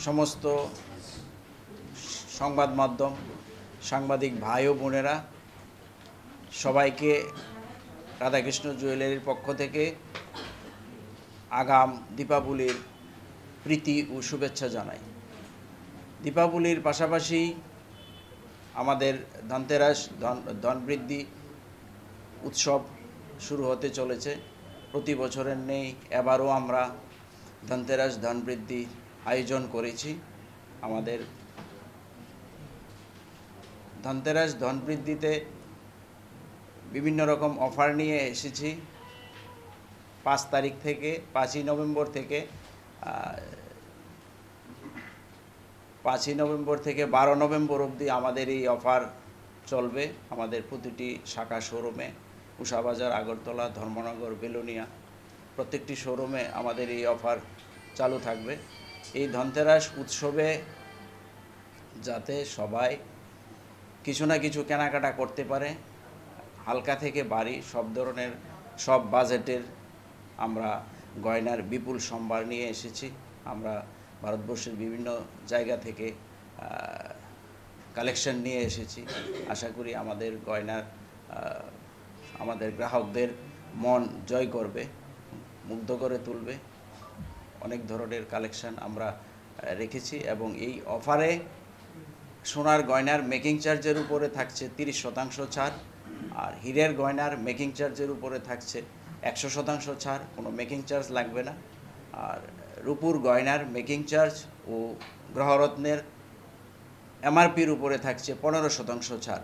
সমস্ত সংবাদ মাধ্যম, সাংবাদিক ভাই ও বোনেরা, সবাইকে রাধাকৃষ্ণ জুয়েলারির পক্ষ থেকে আগাম দীপাবলির প্রীতি ও শুভেচ্ছা জানাই। দীপাবলির পাশাপাশি আমাদের ধনতেরাস ধনবৃদ্ধি উৎসব শুরু হতে চলেছে। প্রতি বছরের নেই এবারও আমরা ধনতেরাস ধনবৃদ্ধি আয়োজন করেছি। আমাদের ধনতেরাস ধনবৃদ্ধিতে বিভিন্ন রকম অফার নিয়ে এসেছি। 5ই নভেম্বর থেকে 12 নভেম্বর অবধি আমাদের এই অফার চলবে। আমাদের প্রতিটি শাখা শোরুমে, উষাবাজার, আগরতলা, ধর্মনগর, বেলোনিয়া, প্রত্যেকটি শোরুমে আমাদের এই অফার চালু থাকবে। এই ধনতেরাস উৎসবে যাতে সবাই কিছু না কিছু কেনাকাটা করতে পারে, হালকা থেকে ভারী সব ধরনের, সব বাজেটের আমরা গয়নার বিপুল সম্ভার নিয়ে এসেছি। আমরা ভারতবর্ষের বিভিন্ন জায়গা থেকে কালেকশন নিয়ে এসেছি। আশা করি আমাদের গয়নার আমাদের গ্রাহকদের মন জয় করবে, মুগ্ধ করে তুলবে। অনেক ধরনের কালেকশন আমরা রেখেছি এবং এই অফারে সোনার গয়নার মেকিং চার্জের উপরে থাকছে 30% ছাড়, আর হীরের গয়নার মেকিং চার্জের উপরে থাকছে 100% ছাড়, কোনো মেকিং চার্জ লাগবে না। আর রূপুর গয়নার মেকিং চার্জ ও গ্রহরত্নের এমআরপির উপরে থাকছে 15% ছাড়।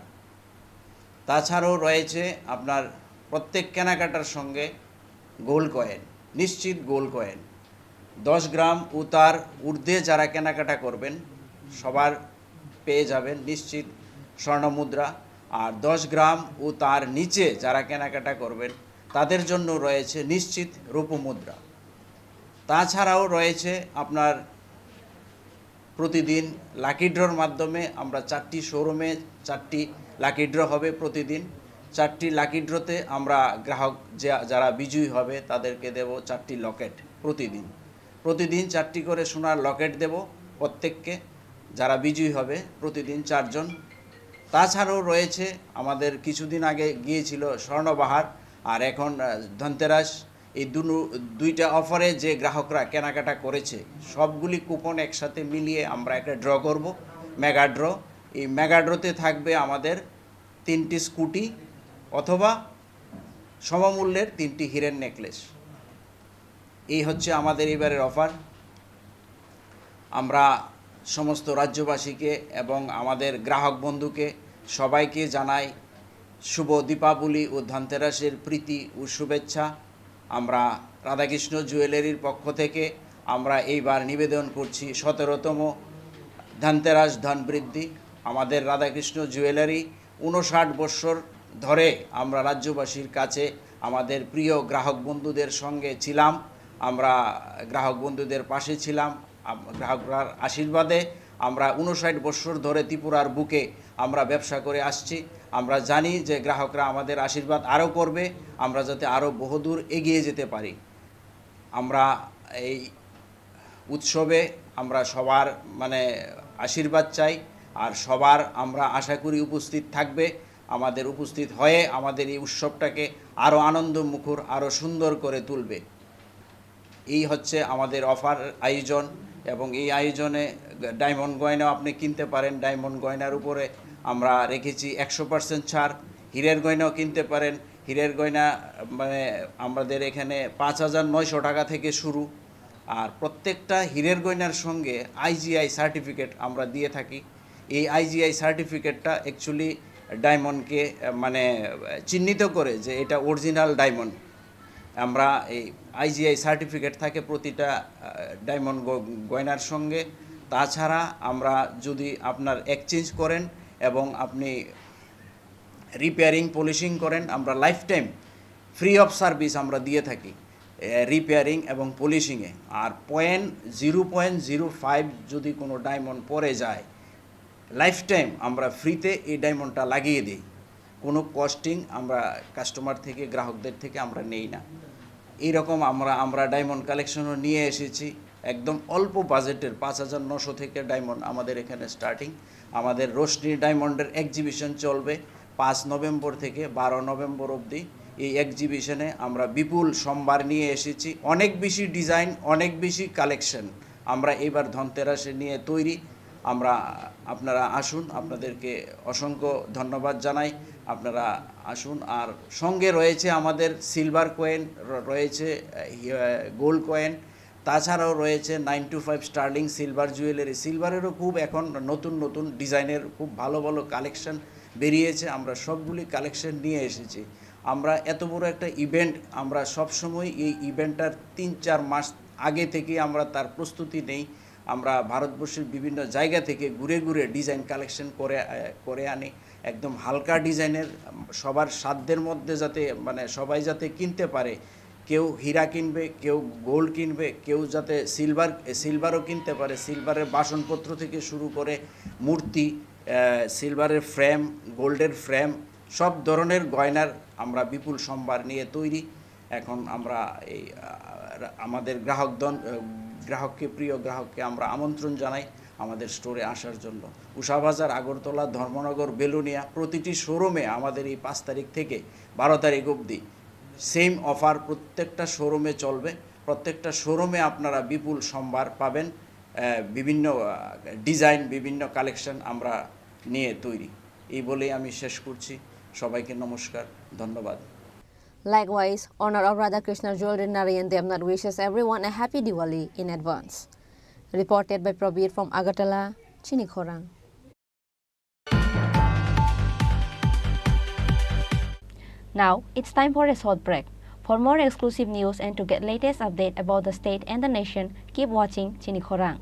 তাছাড়াও রয়েছে আপনার প্রত্যেক কেনাকাটার সঙ্গে গোল্ড কয়েন, নিশ্চিত গোল্ড কয়েন 10 গ্রাম ও তার ঊর্ধ্বে যারা কেনাকাটা করবেন সবার পেয়ে যাবেন নিশ্চিত স্বর্ণ মুদ্রা। আর 10 গ্রাম ও তার নিচে যারা কেনাকাটা করবেন তাদের জন্য রয়েছে নিশ্চিত রূপ মুদ্রা। তাছাড়াও রয়েছে আপনার প্রতিদিন লাকি ড্রর মাধ্যমে আমরা 4টি শোরুমে 4টি লাকি ড্র হবে প্রতিদিন। 4টি লাকি ড্রতে আমরা গ্রাহক যারা বিজয়ী হবে তাদেরকে দেব 4টি লকেট। প্রতিদিন 4টি করে সোনার লকেট দেব প্রত্যেককে, যারা বিজয়ী হবে প্রতিদিন 4 জন। তাছাড়াও রয়েছে আমাদের কিছুদিন আগে গিয়েছিল স্বর্ণবাহার, আর এখন ধনতেরাস। এই দুইটা অফারে যে গ্রাহকরা কেনাকাটা করেছে সবগুলি কুপন একসাথে মিলিয়ে আমরা একটা ড্র করব, মেগা ড্র। এই মেগা ড্রতে থাকবে আমাদের 3টি স্কুটি অথবা সমমূল্যের 3টি হীরের নেকলেস। এই হচ্ছে আমাদের এবারের অফার। আমরা সমস্ত রাজ্যবাসীকে এবং আমাদের গ্রাহক বন্ধুকে সবাইকে জানাই শুভ দীপাবলি ও ধনতেরাসের প্রীতি ও শুভেচ্ছা। আমরা রাধাকৃষ্ণ জুয়েলারির পক্ষ থেকে আমরা এইবার নিবেদন করছি 17তম ধনতেরাস ধনবৃদ্ধি। আমাদের রাধাকৃষ্ণ জুয়েলারি 59 বছর ধরে আমরা রাজ্যবাসীর কাছে আমাদের প্রিয় গ্রাহক বন্ধুদের সঙ্গে ছিলাম, আমরা গ্রাহক বন্ধুদের পাশে ছিলাম। গ্রাহকরার আশীর্বাদে আমরা 59 বছর ধরে ত্রিপুরার বুকে আমরা ব্যবসা করে আসছি। আমরা জানি যে গ্রাহকরা আমাদের আশীর্বাদ আরও করবে, আমরা যাতে আরও বহুদূর এগিয়ে যেতে পারি। আমরা এই উৎসবে আমরা সবার আশীর্বাদ চাই, আর সবার আমরা আশা করি উপস্থিত থাকবে। আমাদের উপস্থিত হয়ে আমাদের এই উৎসবটাকে আরও আনন্দমুখর আরও সুন্দর করে তুলবে। এই হচ্ছে আমাদের অফার আয়োজন, এবং এই আয়োজনে ডায়মন্ড গয়নাও আপনি কিনতে পারেন। ডায়মন্ড গয়নার উপরে আমরা রেখেছি 100% ছাড়। হীরের গয়নাও কিনতে পারেন। হীরের গয়না মানে আমাদের এখানে 5,900 টাকা থেকে শুরু। আর প্রত্যেকটা হীরের গয়নার সঙ্গে IGI সার্টিফিকেট আমরা দিয়ে থাকি। এই IGI সার্টিফিকেটটা অ্যাকচুয়ালি ডায়মন্ডকে মানে চিহ্নিত করে যে এটা অরিজিনাল ডায়মন্ড। আমরা এই IGI সার্টিফিকেট থাকে প্রতিটা ডায়মন্ড গয়নার সঙ্গে। তাছাড়া আমরা যদি আপনার এক্সচেঞ্জ করেন এবং আপনি রিপেয়ারিং পলিশিং করেন, আমরা life time free of service আমরা দিয়ে থাকি রিপেয়ারিং এবং পলিশিংয়ে। আর 0.05 যদি কোনো ডায়মন্ড পরে যায়, লাইফ টাইম আমরা ফ্রিতে এই ডায়মন্ডটা লাগিয়ে দিই। কোনো কস্টিং আমরা কাস্টমার থেকে গ্রাহকদের থেকে আমরা নেই না। এইরকম আমরা ডায়মন্ড কালেকশনও নিয়ে এসেছি একদম অল্প বাজেটের। 5,900 থেকে ডায়মন্ড আমাদের এখানে স্টার্টিং। আমাদের রোশনি ডায়মন্ডের এক্সিবিশন চলবে 5 নভেম্বর থেকে 12 নভেম্বর অবধি। এই এক্সিবিশনে আমরা বিপুল সম্ভার নিয়ে এসেছি, অনেক বেশি ডিজাইন, অনেক বেশি কালেকশন আমরা এবার ধনতেরাসে নিয়ে তৈরি। আপনারা আসুন, আপনাদেরকে অসংখ্য ধন্যবাদ জানাই। আপনারা আসুন। আর সঙ্গে রয়েছে আমাদের সিলভার কয়েন, রয়েছে গোল্ড কয়েন, তাছাড়াও রয়েছে 925 স্টার্লিং সিলভার জুয়েলারি। সিলভারেরও খুব এখন নতুন নতুন ডিজাইনের খুব ভালো ভালো কালেকশন বেরিয়েছে। আমরা সবগুলি কালেকশন নিয়ে এসেছি। আমরা এত বড় একটা ইভেন্ট, আমরা সবসময় এই ইভেন্টটার 3-4 মাস আগে থেকে আমরা তার প্রস্তুতি নেই। আমরা ভারতবর্ষের বিভিন্ন জায়গা থেকে ঘুরে ঘুরে ডিজাইন কালেকশন করে আনি, একদম হালকা ডিজাইনের, সবার সাধ্যের মধ্যে, যাতে মানে সবাই যাতে কিনতে পারে। কেউ হীরা কিনবে, কেউ গোল্ড কিনবে, কেউ যাতে সিলভারও কিনতে পারে। সিলভারের বাসনপত্র থেকে শুরু করে মূর্তি, সিলভারের ফ্রেম, গোল্ডের ফ্রেম, সব ধরনের গয়নার আমরা বিপুল সম্ভার নিয়ে তৈরি। এখন আমরা এই আমাদের প্রিয় গ্রাহককে আমরা আমন্ত্রণ জানাই আমাদের স্টোরে আসার জন্য। উষাবাজার, আগরতলা, ধর্মনগর, বেলুনিয়া প্রতিটি শোরুমে আমাদের এই 5 তারিখ থেকে 12 তারিখ অবধি সেম অফার প্রত্যেকটা শোরুমে চলবে। প্রত্যেকটা শোরুমে আপনারা বিপুল সম্ভার পাবেন। বিভিন্ন ডিজাইন, বিভিন্ন কালেকশন আমরা নিয়ে তৈরি। এই বলেই আমি শেষ করছি। সবাইকে নমস্কার, ধন্যবাদ। Likewise, owner of Radhakrishna Jewelry Narayan Devnath wishes everyone a happy Diwali in advance. Reported by Prabir from Agartala, Chini Khorang. Now, it's time for a short break. For more exclusive news and to get latest update about the state and the nation, keep watching Chini Khorang.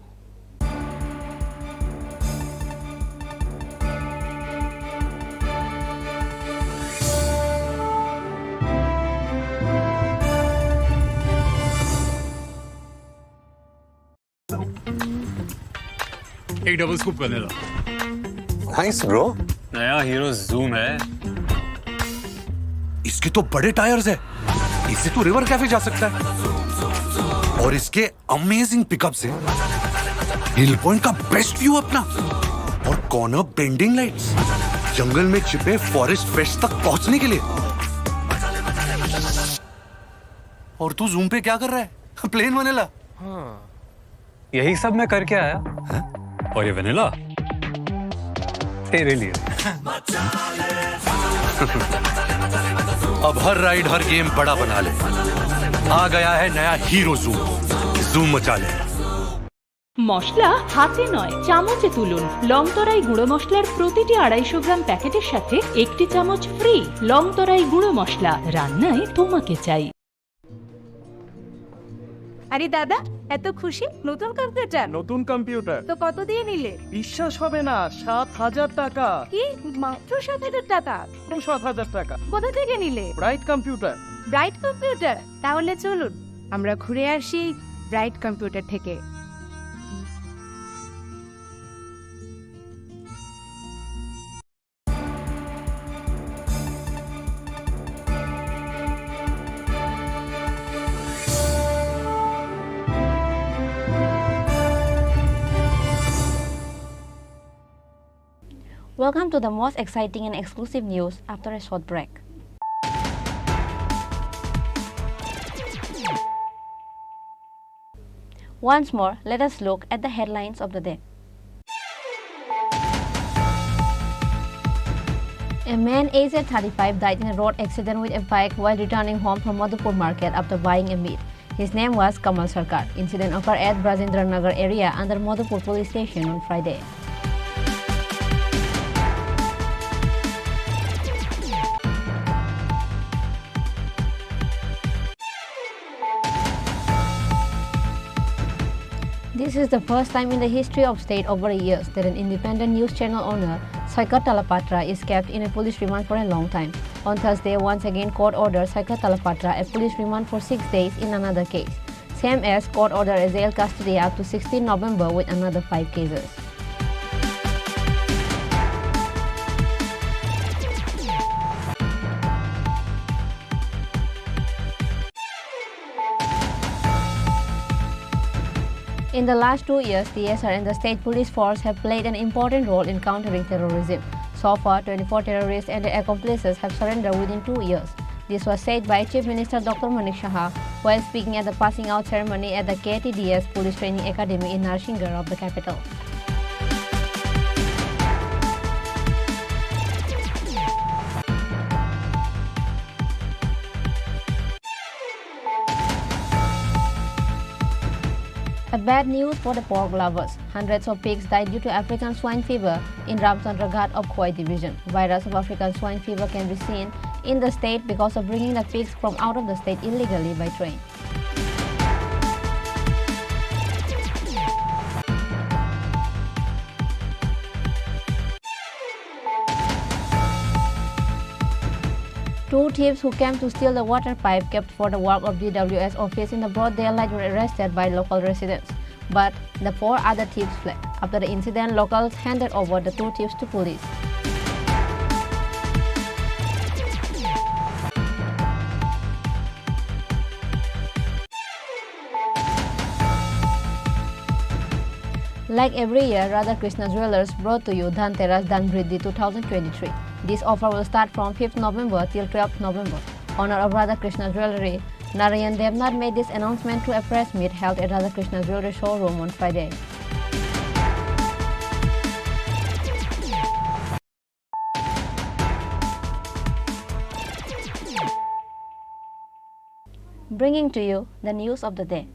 एक double scoop करने दो। Nice bro. नया hero zoom है। इसके तो बड़े tyres है, इससे तो रिवर कैफे जा सकता है। और इसके अमेजिंग पिकअप से हिल पॉइंट का बेस्ट व्यू अपना, और कॉर्नर बेंडिंग लाइट्स, जंगल में छिपे फॉरेस्ट फेस्ट तक पहुंचने के लिए। और तू जूम पे क्या कर रहा है? Plane vanilla. हाँ, यही सब मैं करके आया। है? और ये वनीला तेरे लिए। अब हर राइड, हर गेम बड़ा बना ले। आ गया है नया हीरो जूम। जूम मचा ले। মশলা হাতে নয় চামচে তুলুন। লংতরাই গুঁড়ো মশলার প্রতিটি 250 গ্রাম প্যাকেটের সাথে 1টি চামচ ফ্রি। লংতরাই গুঁড়ো মশলা, রান্নায় তোমাকে চাই। আরে দাদা, এত খুশি? নতুন কম্পিউটার? নতুন কম্পিউটার তো কত দিয়ে নিলে? বিশ্বাস হবে না, 7,000 টাকা। কি মাত্র 7,000 টাকা? 7,000 টাকা। কোথা থেকে নিলে? Bright computer. Bright computer? তাহলে চলুন আমরা ঘুরে আসি ব্রাইট কম্পিউটার থেকে। Welcome to the most exciting and exclusive news after a short break. Once more, let us look at the headlines of the day. A man aged 35 died in a road accident with a bike while returning home from Madhupur market after buying a meat. His name was Kamal Sarkar. Incident occurred at Brajendranagar area under Madhupur police station on Friday. This is the first time in the history of state over years that an independent news channel owner, Saikat Talapatra, is kept in a police remand for a long time. On Thursday, once again court ordered Saikat Talapatra a police remand for 6 days in another case. Same as court ordered a jail custody up to 16 November with another 5 cases. In the last 2 years, the TSR and the state police force have played an important role in countering terrorism. So far, 24 terrorists and their accomplices have surrendered within 2 years. This was said by Chief Minister Dr. Manik Saha while speaking at the passing out ceremony at the KTDS Police Training Academy in Narsinggar of the capital. A bad news for the pork lovers. Hundreds of pigs died due to African swine fever in Ramchandraghat of Khoi division. Virus of African swine fever can be seen in the state because of bringing the pigs from out of the state illegally by train. Two thieves who came to steal the water pipe kept for the work of DWS office in the broad daylight were arrested by local residents. But the 4 other thieves fled. After the incident, locals handed over the 2 thieves to police. Like every year, Radhakrishna Jewellers brought to you Dhanteras Dhanbriddhi 2023. This offer will start from 5th November till 12th November. Owner of Radhakrishna Jewellery, Narayan Devnath made this announcement through a press meet held at Radhakrishna Jewellery showroom on Friday. Bringing to you the news of the day.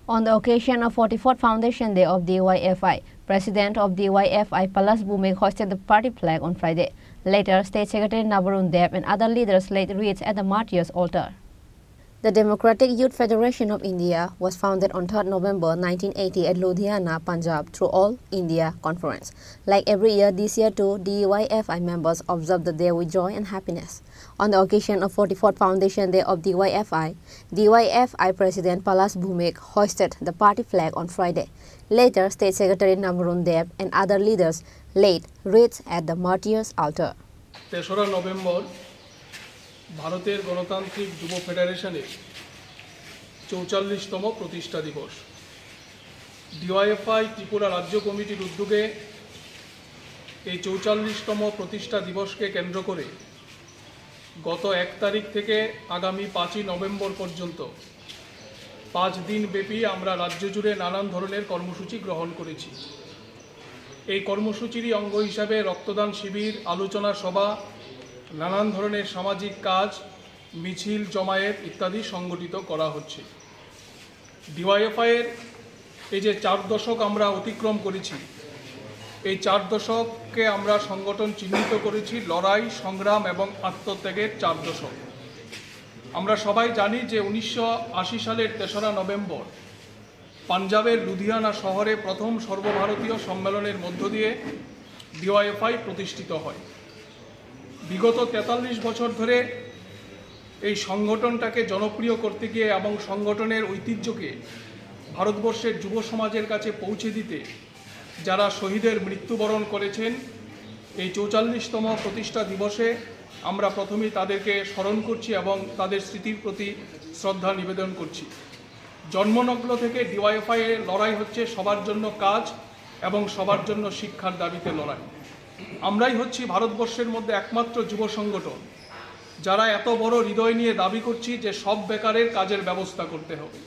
On the occasion of 44th Foundation Day of DYFI, President of DYFI Palas Bhumik hosted the party flag on Friday. Later, State Secretary Nabarun Deb and other leaders laid wreaths at the martyrs' altar. The Democratic Youth Federation of India was founded on 3rd November 1980 at Ludhiana, Punjab through All India Conference. Like every year, this year too, DYFI members observed the day with joy and happiness. On the occasion of 44th Foundation Day of DYFI, DYFI President Palas Bhumik hoisted the party flag on Friday. Later, State Secretary Nabarun Deb and other leaders laid wreaths at the martyrs' altar. 3রা November ভারতের গণতান্ত্রিক যুব ফেডারেশনের 44তম প্রতিষ্ঠা দিবস। DYFI Tripura রাজ্য কমিটির উদ্যোগে এই 44তম প্রতিষ্ঠা দিবসকে কেন্দ্র করে গত 1 তারিখ থেকে আগামী 5ই নভেম্বর পর্যন্ত 5 দিন ব্যাপী আমরা রাজ্য জুড়ে নানান ধরনের কর্মসূচি গ্রহণ করেছি। এই কর্মসূচিরই অঙ্গ হিসাবে রক্তদান শিবির, আলোচনা সভা, নানান ধরনের সামাজিক কাজ, মিছিল, জমায়েত ইত্যাদি সংগঠিত করা হচ্ছে। ডিওয়াইএফআইয়ের এই যে 4 দশক আমরা অতিক্রম করেছি, এই 4 দশককে আমরা সংগঠন চিহ্নিত করেছি লড়াই, সংগ্রাম এবং আত্মত্যাগের 4 দশক। আমরা সবাই জানি যে 1980 সালের 3রা নভেম্বর পাঞ্জাবের লুধিয়ানা শহরে প্রথম সর্বভারতীয় সম্মেলনের মধ্য দিয়ে ডিওয়াইএফআই প্রতিষ্ঠিত হয়। বিগত 43 বছর ধরে এই সংগঠনটাকে জনপ্রিয় করতে গিয়ে এবং সংগঠনের ঐতিহ্যকে ভারতবর্ষের যুব সমাজের কাছে পৌঁছে দিতে যারা শহীদের মৃত্যুবরণ করেছেন, এই 44তম প্রতিষ্ঠা দিবসে আমরা প্রথমেই তাদেরকে স্মরণ করছি এবং তাদের স্মৃতির প্রতি শ্রদ্ধা নিবেদন করছি। জন্মলগ্ন থেকে ডিওয়াইএফআই এর লড়াই হচ্ছে সবার জন্য কাজ, এবং সবার জন্য শিক্ষার দাবিতে লড়াই। আমরাই হচ্ছি ভারতবর্ষের মধ্যে একমাত্র যুব সংগঠন যারা এত বড় হৃদয় নিয়ে দাবি করছি যে সব বেকারের কাজের ব্যবস্থা করতে হবে।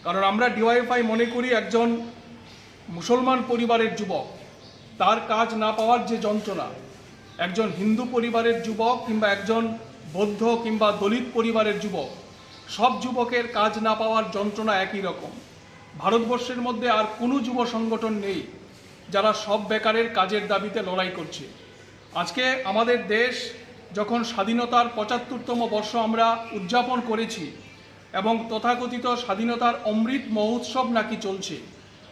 কারণ আমরা ডিওয়াইএফআই মনে করি একজন মুসলমান পরিবারের যুবক তার কাজ না পাওয়ার যে যন্ত্রণা, একজন হিন্দু পরিবারের যুবক কিংবা একজন বৌদ্ধ কিংবা দলিত পরিবারের যুবক, সব যুবকের কাজ না পাওয়ার যন্ত্রণা একই রকম। ভারতবর্ষের মধ্যে আর কোনো যুব সংগঠন নেই যারা সব বেকারের কাজের দাবিতে লড়াই করছে। আজকে আমাদের দেশ যখন স্বাধীনতার ৭৫তম বর্ষ আমরা উদযাপন করেছি এবং তথাকথিত স্বাধীনতার অমৃত মহোৎসব নাকি চলছে,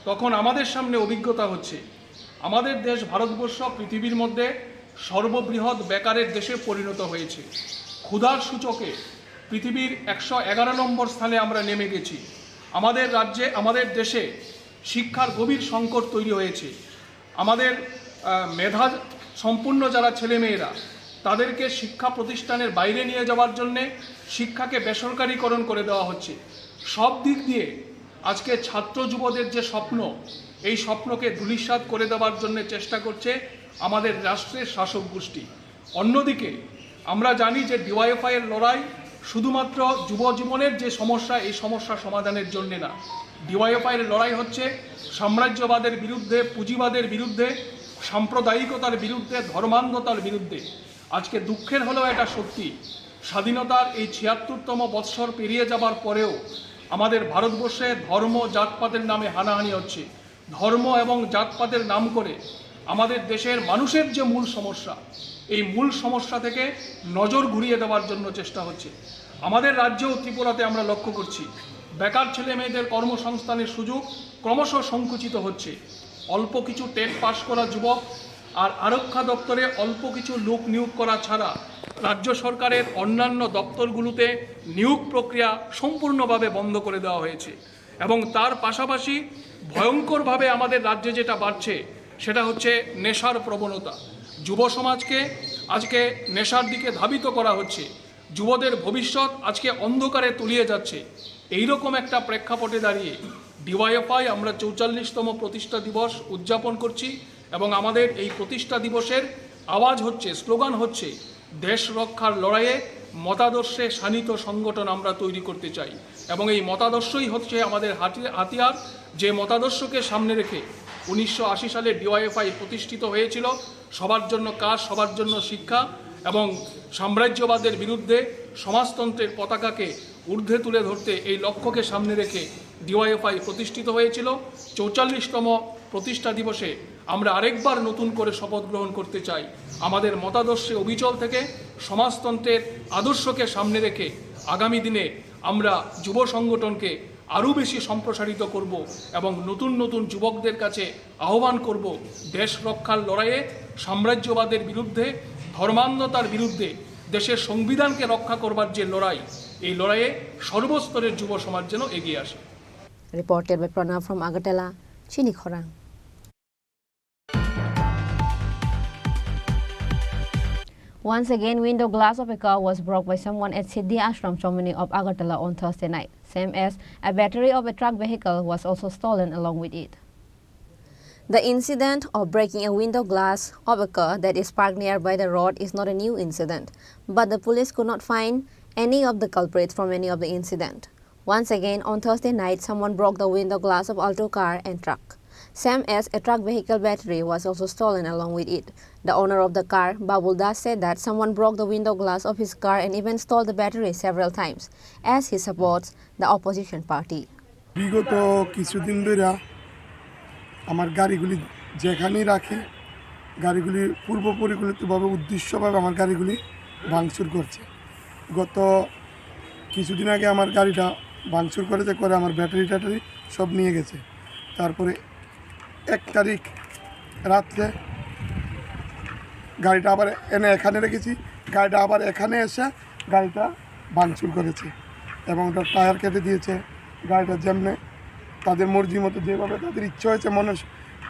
তখন আমাদের সামনে অভিজ্ঞতা হচ্ছে আমাদের দেশ ভারতবর্ষ পৃথিবীর মধ্যে সর্ববৃহৎ বেকারের দেশে পরিণত হয়েছে। ক্ষুধার সূচকে পৃথিবীর ১১১ নম্বর স্থানে আমরা নেমে গেছি। আমাদের রাজ্যে, আমাদের দেশে শিক্ষার গভীর সংকট তৈরি হয়েছে। আমাদের মেধা সম্পূর্ণ যারা ছেলেমেয়েরা তাদেরকে শিক্ষা প্রতিষ্ঠানের বাইরে নিয়ে যাওয়ার জন্যে শিক্ষাকে বেসরকারিকরণ করে দেওয়া হচ্ছে। সব দিক দিয়ে আজকে ছাত্র যুবদের যে স্বপ্ন, এই স্বপ্নকে ধূলিসাৎ করে দেওয়ার জন্য চেষ্টা করছে আমাদের রাষ্ট্রের শাসক গোষ্ঠী। অন্যদিকে আমরা জানি যে ডিওয়াইএফআই এর লড়াই শুধুমাত্র যুব জীবনের যে সমস্যা, এই সমস্যা সমাধানের জন্য না। ডিওয়াইএফআই এর লড়াই হচ্ছে সাম্রাজ্যবাদের বিরুদ্ধে, পুঁজিবাদের বিরুদ্ধে, সাম্প্রদায়িকতার বিরুদ্ধে, ধর্মান্ধতার বিরুদ্ধে। আজকে দুঃখের হলেও এটা সত্যি, স্বাধীনতার এই ৭৬তম বৎসর পেরিয়ে যাবার পরেও আমাদের ভারতবর্ষে ধর্ম জাতপাতের নামে হানাহানি হচ্ছে। ধর্ম এবং জাতপাতের নাম করে আমাদের দেশের মানুষের যে মূল সমস্যা, এই মূল সমস্যা থেকে নজর ঘুরিয়ে দেওয়ার জন্য চেষ্টা হচ্ছে। আমাদের রাজ্যেও ত্রিপুরাতে আমরা লক্ষ্য করছি বেকার ছেলে মেয়েদের কর্মসংস্থানের সুযোগ ক্রমশ সংকুচিত হচ্ছে। অল্প কিছু টেট পাশ করা যুবক আর আরক্ষা দপ্তরে অল্প কিছু লোক নিয়োগ করা ছাড়া রাজ্য সরকারের অন্যান্য দপ্তরগুলোতে নিয়োগ প্রক্রিয়া সম্পূর্ণভাবে বন্ধ করে দেওয়া হয়েছে। এবং তার পাশাপাশি ভয়ঙ্করভাবে আমাদের রাজ্যে যেটা বাড়ছে সেটা হচ্ছে নেশার প্রবণতা। যুব সমাজকে আজকে নেশার দিকে ধাবিত করা হচ্ছে। যুবদের ভবিষ্যৎ আজকে অন্ধকারে তলিয়ে যাচ্ছে। এইরকম একটা প্রেক্ষাপটে দাঁড়িয়ে ডিওয়াইএফআই আমরা ৪৪তম প্রতিষ্ঠা দিবস উদযাপন করছি এবং আমাদের এই প্রতিষ্ঠা দিবসের আওয়াজ হচ্ছে, স্লোগান হচ্ছে, দেশ রক্ষার লড়াইয়ে মতাদর্শে শানিত সংগঠন আমরা তৈরি করতে চাই। এবং এই মতাদর্শই হচ্ছে আমাদের হাতিয়ার, যে মতাদর্শকে সামনে রেখে ১৯৮০ সালে ডিওয়াইএফআই প্রতিষ্ঠিত হয়েছিল। সবার জন্য কাজ, সবার জন্য শিক্ষা এবং সাম্রাজ্যবাদের বিরুদ্ধে সমাজতন্ত্রের পতাকাকে ঊর্ধ্বে তুলে ধরতে এই লক্ষ্যকে সামনে রেখে ডিওয়াইএফআই প্রতিষ্ঠিত হয়েছিল। ৪৪তম প্রতিষ্ঠা দিবসে আমরা আরেকবার নতুন করে শপথ গ্রহণ করতে চাই। আমাদের মতাদর্শে অবিচল থেকে সমাজতন্ত্রের আদর্শকে সামনে রেখে আগামী দিনে আমরা যুব সংগঠনকে আরও বেশি সম্প্রসারিত করব এবং নতুন নতুন যুবকদের কাছে আহ্বান করব, দেশ রক্ষার লড়াইয়ে সাম্রাজ্যবাদের বিরুদ্ধে, ধর্মান্ধতার বিরুদ্ধে দেশের সংবিধানকে রক্ষা করবার যে লড়াই, এই লড়াইয়ে সর্বস্তরের যুব সমাজ যেন এগিয়ে আসে। Reported by Pranav from Agartala, Chini Khorang. Once again, window glass of a car was broke by someone at Siddhi Ashram Chomini of Agartala on Thursday night. Same as a battery of a truck vehicle was also stolen along with it. The incident of breaking a window glass of a car that is parked nearby the road is not a new incident, but the police could not find any of the culprits from any of the incident. Once again, on Thursday night, someone broke the window glass of Alto car and truck. Same as a truck vehicle battery was also stolen along with it. The owner of the car, Babul Das, said that someone broke the window glass of his car and even stole the battery several times, as he supports the opposition party. বিগত কিছুদিন ধরে আমার গাড়িগুলি যেখানেই রাখি, গাড়িগুলি পূর্ব পরিকল্পিতভাবে উদ্দেশ্যভাবে আমার গাড়িগুলি ভাঙচুর করছে। গত কিছুদিন আগে আমার গাড়িটা ভাঙচুর করেছে, করে আমার ব্যাটারি ট্যাটারি সব নিয়ে গেছে। তারপরে ১ তারিখ রাত্রে গাড়িটা আবার এনে এখানে রেখেছি, গাড়িটা আবার এখানে এসে গাড়িটা ভাঙচুর করেছে এবং ওটা টায়ার কেটে দিয়েছে। গাড়িটা যেমনি তাদের মর্জি মতো, যেভাবে তাদের ইচ্ছা হয়েছে, মনে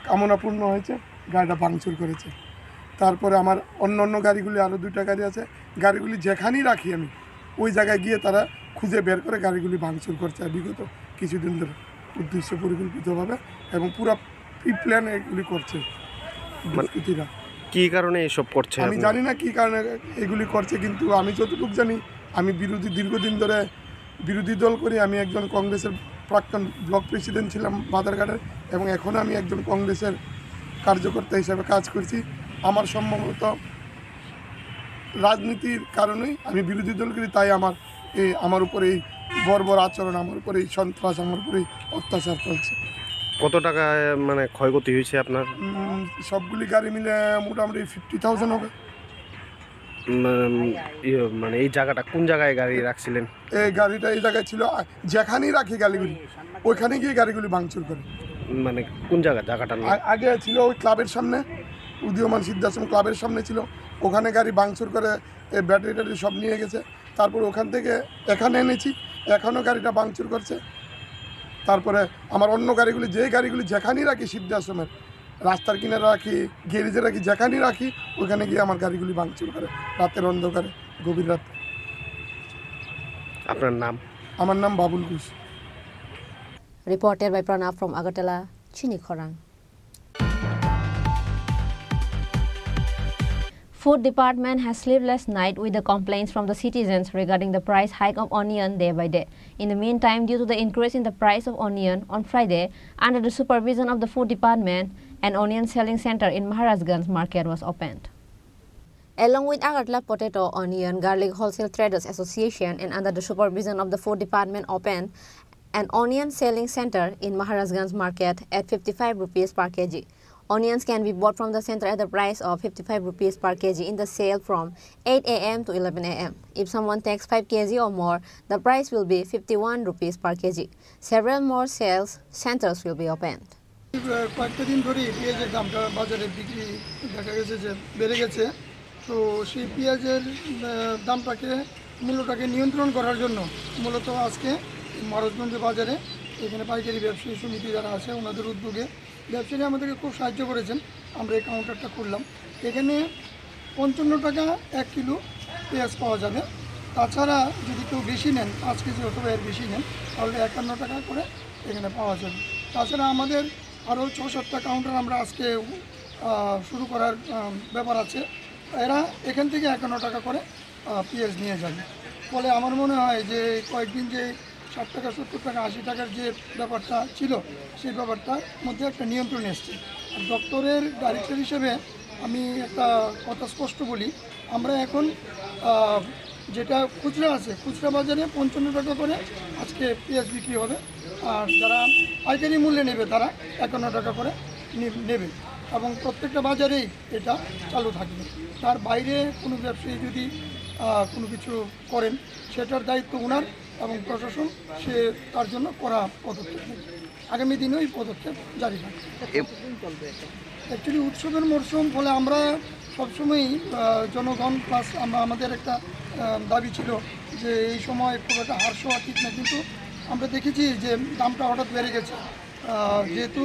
কামনা পূর্ণ হয়েছে, গাড়িটা ভাঙচুর করেছে। তারপরে আমার অন্য গাড়িগুলি, আরও 2টা গাড়ি আছে, গাড়িগুলি যেখানেই রাখি আমি ওই জায়গায় গিয়ে তারা খুঁজে বের করে গাড়িগুলি ভাঙচুর করছে বিগত কিছুদিন ধরে উদ্দেশ্য পরিকল্পিতভাবে এবং পুরো প্রি প্ল্যান এগুলি করছে দুষ্কৃতীরা। কি কারণে এসব করছে আমি জানি না কি কারণে এগুলি করছে, কিন্তু আমি যতটুকু জানি, আমি দীর্ঘদিন ধরে বিরোধী দল করি। আমি একজন কংগ্রেসের প্রাক্তন ব্লক প্রেসিডেন্ট ছিলাম বাজারঘাটের, এবং এখন আমি একজন কংগ্রেসের কার্যকর্তা হিসাবে কাজ করছি। আমার সম্ভবত রাজনীতির কারণেই আমি বিরোধী দল করি, তাই আমার উপরে এই বর্বর আচরণ, আমার উপরে এই সন্ত্রাস, আমার উপরে অত্যাচার চলছে। কত টাকা মানে ক্ষয়ক্ষতি হয়েছে আপনার? সবগুলি গাড়ি মিলে মোটামুটি 50,000 হবে। মানে এই জায়গাটা কোন জায়গায় গাড়ি রাখছিলেন? এই গাড়িটা এই জায়গায় ছিল, যেখানেই রাখি গাড়িগুলি ওইখানে গিয়ে গাড়িগুলি ভাঙচুর করে। মানে কোন জায়গাটা? আগে ছিল ওই ক্লাবের সামনে, উদীয়মান সিদ্ধাশ্রম ক্লাবের সামনে ছিল, ওখানে গাড়ি ভাঙচুর করে ব্যাটারি ট্যাটারি সব নিয়ে গেছে। তারপর ওখান থেকে এখানে এনেছি, এখনও গাড়িটা ভাঙচুর করছে। তারপরে আমার অন্য গাড়িগুলি, যে গাড়িগুলি যেখানেই রাখি, সিদ্ধাশ্রমের রাস্তার কিনারে রাখি, গ্যারেজে রাখি, যেখানেই রাখি ওখানে গিয়ে আমার গাড়িগুলি ভাঙচুর করে রাতের অন্ধকারে, গভীর রাতে। আপনার নাম? আমার নাম Babul Ghosh. Reported by Pranav from Agartala, Chini Khorang. Food Department has sleepless night with the complaints from the citizens regarding the price hike of onion day by day. In the meantime, due to the increase in the price of onion on Friday, under the supervision of the Food Department, an onion selling center in Maharajganj market was opened. Along with Agartala Potato, Onion, Garlic Wholesale Traders Association, and under the supervision of the Food Department, opened an onion selling center in Maharajganj market at 55 rupees per kg. Onions can be bought from the center at the price of 55 rupees per kg in the sale from 8 a.m. to 11 a.m. If someone takes 5 kg or more, the price will be 51 rupees per kg. Several more sales centers will be opened. কয়েকটা দিন ধরে পেঁয়াজের দামটা বাজারে বিক্রি দেখা গেছে যে বেড়ে গেছে। তো সেই পেঁয়াজের দামটাকে, মূল্যটাকে নিয়ন্ত্রণ করার জন্য মূলত আজকে মহারাজগঞ্জ বাজারে এখানে পাইকারি ব্যবসায়ী সমিতি যারা আছে ওনাদের উদ্যোগে ব্যবসায়ী আমাদেরকে খুব সাহায্য করেছেন। আমরা এই কাউন্টারটা করলাম। এখানে 55 টাকা 1 কিলো পেঁয়াজ পাওয়া যাবে। তাছাড়া যদি কেউ বেশি নেন, 5 কেজি অথবা এর বেশি নেন, তাহলে 51 টাকা করে এখানে পাওয়া যাবে। তাছাড়া আমাদের আরও 6-7টা কাউন্টার আমরা আজকে শুরু করার ব্যাপার আছে। এরা এখান থেকে 51 টাকা করে পেঁয়াজ নিয়ে যাবে। ফলে আমার মনে হয় যে কয়েকদিন যে 60 টাকা 70 টাকা 80 টাকার যে ব্যাপারটা ছিল, সেই ব্যাপারটার মধ্যে একটা নিয়ন্ত্রণ এসছে। আর দপ্তরের ডাইরেক্টর হিসেবে আমি একটা কথা স্পষ্ট বলি, আমরা এখন যেটা খুচরা আছে, খুচরা বাজারে 55 টাকা করে আজকে পেঁয়াজ বিক্রি হবে। আর যারা পাইকারি মূল্যে নেবে তারা 51 টাকা করে নেবে, এবং প্রত্যেকটা বাজারেই এটা চালু থাকবে। তার বাইরে কোনো ব্যবসায়ী যদি কোনো কিছু করেন, সেটার দায়িত্ব ওনার এবং প্রশাসন, সে তার জন্য করা পদক্ষেপ নেবে। আগামী দিনেও এই পদক্ষেপ জারি থাকবে। অ্যাকচুয়ালি উৎসবের মরশুম, ফলে আমরা সবসময়ই জনগণ প্লাস আমাদের একটা দাবি ছিল যে এই সময় খুব একটা হ্রাস হওয়া ঠিক না, কিন্তু আমরা দেখেছি যে দামটা হঠাৎ বেড়ে গেছে। যেহেতু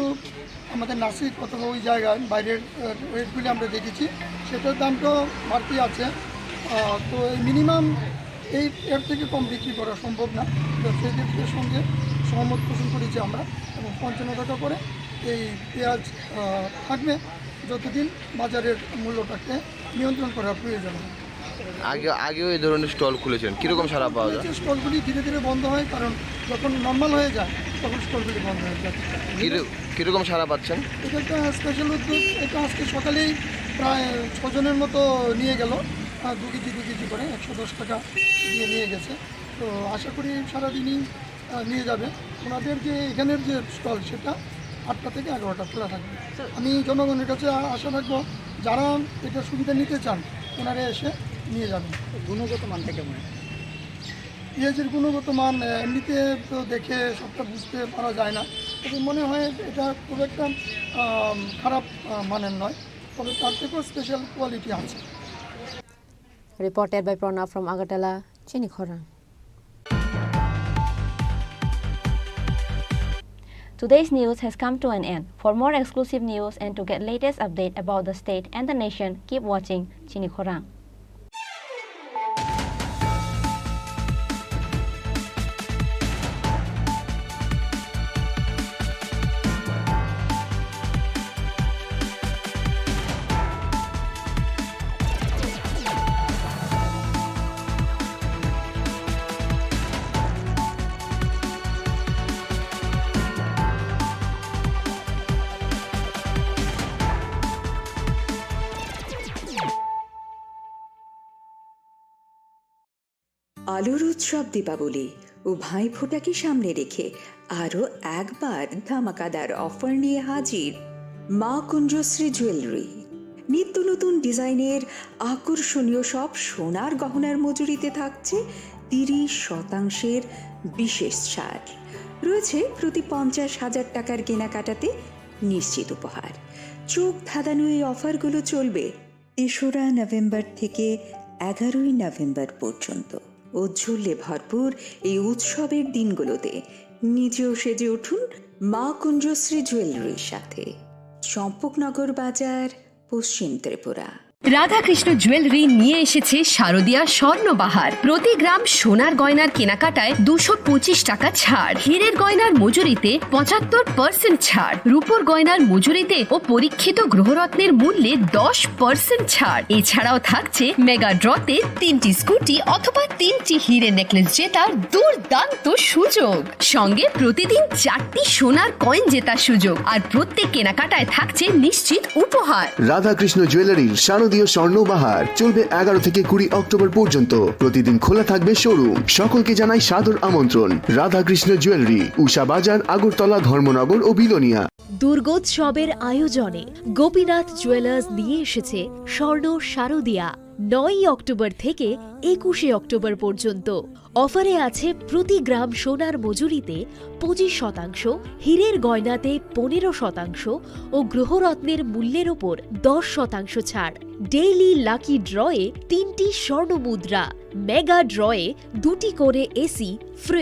আমাদের নাসিক অথবা ওই জায়গায় বাইরের রেটগুলি আমরা দেখেছি, সেটার দামটাও বাড়তি আছে। তো মিনিমাম এর থেকে কম বিক্রি করা সম্ভব না। ব্যবসায়ীদের সঙ্গে সহমত পোষণ করেছি আমরা, এবং 55 টাকা করে এই পেঁয়াজ থাকবে যতদিন বাজারের মূল্যটাকে নিয়ন্ত্রণ করার প্রয়োজন। আগেও এই ধরনের স্টল খুলেছেন, কীরকম সাড়া পাওয়া যায়? স্টলগুলি ধীরে ধীরে বন্ধ হয়, কারণ যখন নর্মাল হয়ে যায় তখন স্টলগুলি বন্ধ হয়ে যায়। কীরকম সাড়া পাচ্ছেন? এটা একটা স্পেশাল উদ্যোগ। এটা আজকে সকালেই প্রায় 6 জনের মতো নিয়ে গেল, 2 কেজি করে 110 টাকা দিয়ে নিয়ে গেছে। তো আশা করি সারাদিনই নিয়ে যাবে। ওনাদের যে এখানের যে স্টল, সেটা 8টা থেকে 11টা খোলা থাকবে। আমি জনগণের কাছে আশা রাখবো, যারা এটা সুবিধা নিতে চান ওনারা এসে নিয়ে যাবেন। গুণগত মানটা কেমন? পেঁয়াজের গুণগত মান এমনিতে তো দেখে সবটা বুঝতে পারা যায় না, তবে মনে হয় এটা খুব একটা খারাপ মানের নয়, তবে তার থেকেও স্পেশাল কোয়ালিটি আছে। Reported by Pranav from Agartala, Chini Khorang. Today's news has come to an end. For more exclusive news and to get latest update about the state and the nation, keep watching Chini Khorang. আলোর উৎসব দীপাবলি ও ভাইফোঁটাকে সামনে রেখে আরও একবার ধামাকাদার offer নিয়ে হাজির মা কুঞ্জশ্রী jewellery. নিত্য নতুন ডিজাইনের আকর্ষণীয় সব সোনার গহনার মজুরিতে থাকছে 30% বিশেষ ছাড়। রয়েছে প্রতি 50,000 টাকার কেনাকাটাতে নিশ্চিত উপহার। চোখ ধাঁধানো এই অফারগুলো চলবে 3রা নভেম্বর থেকে 11ই নভেম্বর পর্যন্ত। ঔজ্জ্বল্যে ভরপুর এই উৎসবের দিনগুলোতে নিজেও সেজে উঠুন মা কুঞ্জশ্রী জুয়েলারির সাথে। চম্পকনগর বাজার, পশ্চিম ত্রিপুরা। রাধাকৃষ্ণ জুয়েলারি নিয়ে এসেছে শারদীয়া স্বর্ণবাহার। প্রতি গ্রাম সোনার গয়নার কেনাকাটায় 225 টাকা ছাড়, হীরের গয়নার মজুরিতে 75% ছাড়, রূপোর গয়নার মজুরিতে ও পরীক্ষিত গ্রহরত্নের মূল্যে 10% ছাড়। এছাড়াও থাকছে মেগা ড্রতে 3টি স্কুটি অথবা 3টি হীরে নেকলেস জেতার দুর্দান্ত সুযোগ। সঙ্গে প্রতিদিন 4টি সোনার কয়েন জেতার সুযোগ, আর প্রত্যেক কেনাকাটায় থাকছে নিশ্চিত উপহার। রাধাকৃষ্ণ জুয়েলারির শারদীয় স্বর্ণবাহার চলবে 11 থেকে 20 অক্টোবর পর্যন্ত। প্রতিদিন খোলা থাকবে শোরুম। সকলকে জানাই সাদর আমন্ত্রণ। রাধাকৃষ্ণ জুয়েলারি, উষা বাজার, আগরতলা, ধর্মনগর ও বিলোনিয়া। দুর্গোৎসবের আয়োজনে গোপীনাথ জুয়েলার্স নিয়ে এসেছে স্বর্ণ শারদীয়া। 9 অক্টোবর থেকে 21 অক্টোবর পর্যন্ত অফারে আছে প্রতি গ্রাম সোনার মজুরিতে 25%, হীরের গয়নাতে 15% ও গ্রহরত্নের মূল্যের ওপর 10% ছাড়। ডেইলি লাকি ড্রয়ে 3টি স্বর্ণ মুদ্রা, মেগা ড্রয়ে 2টি করে এসি, ফ্রিজ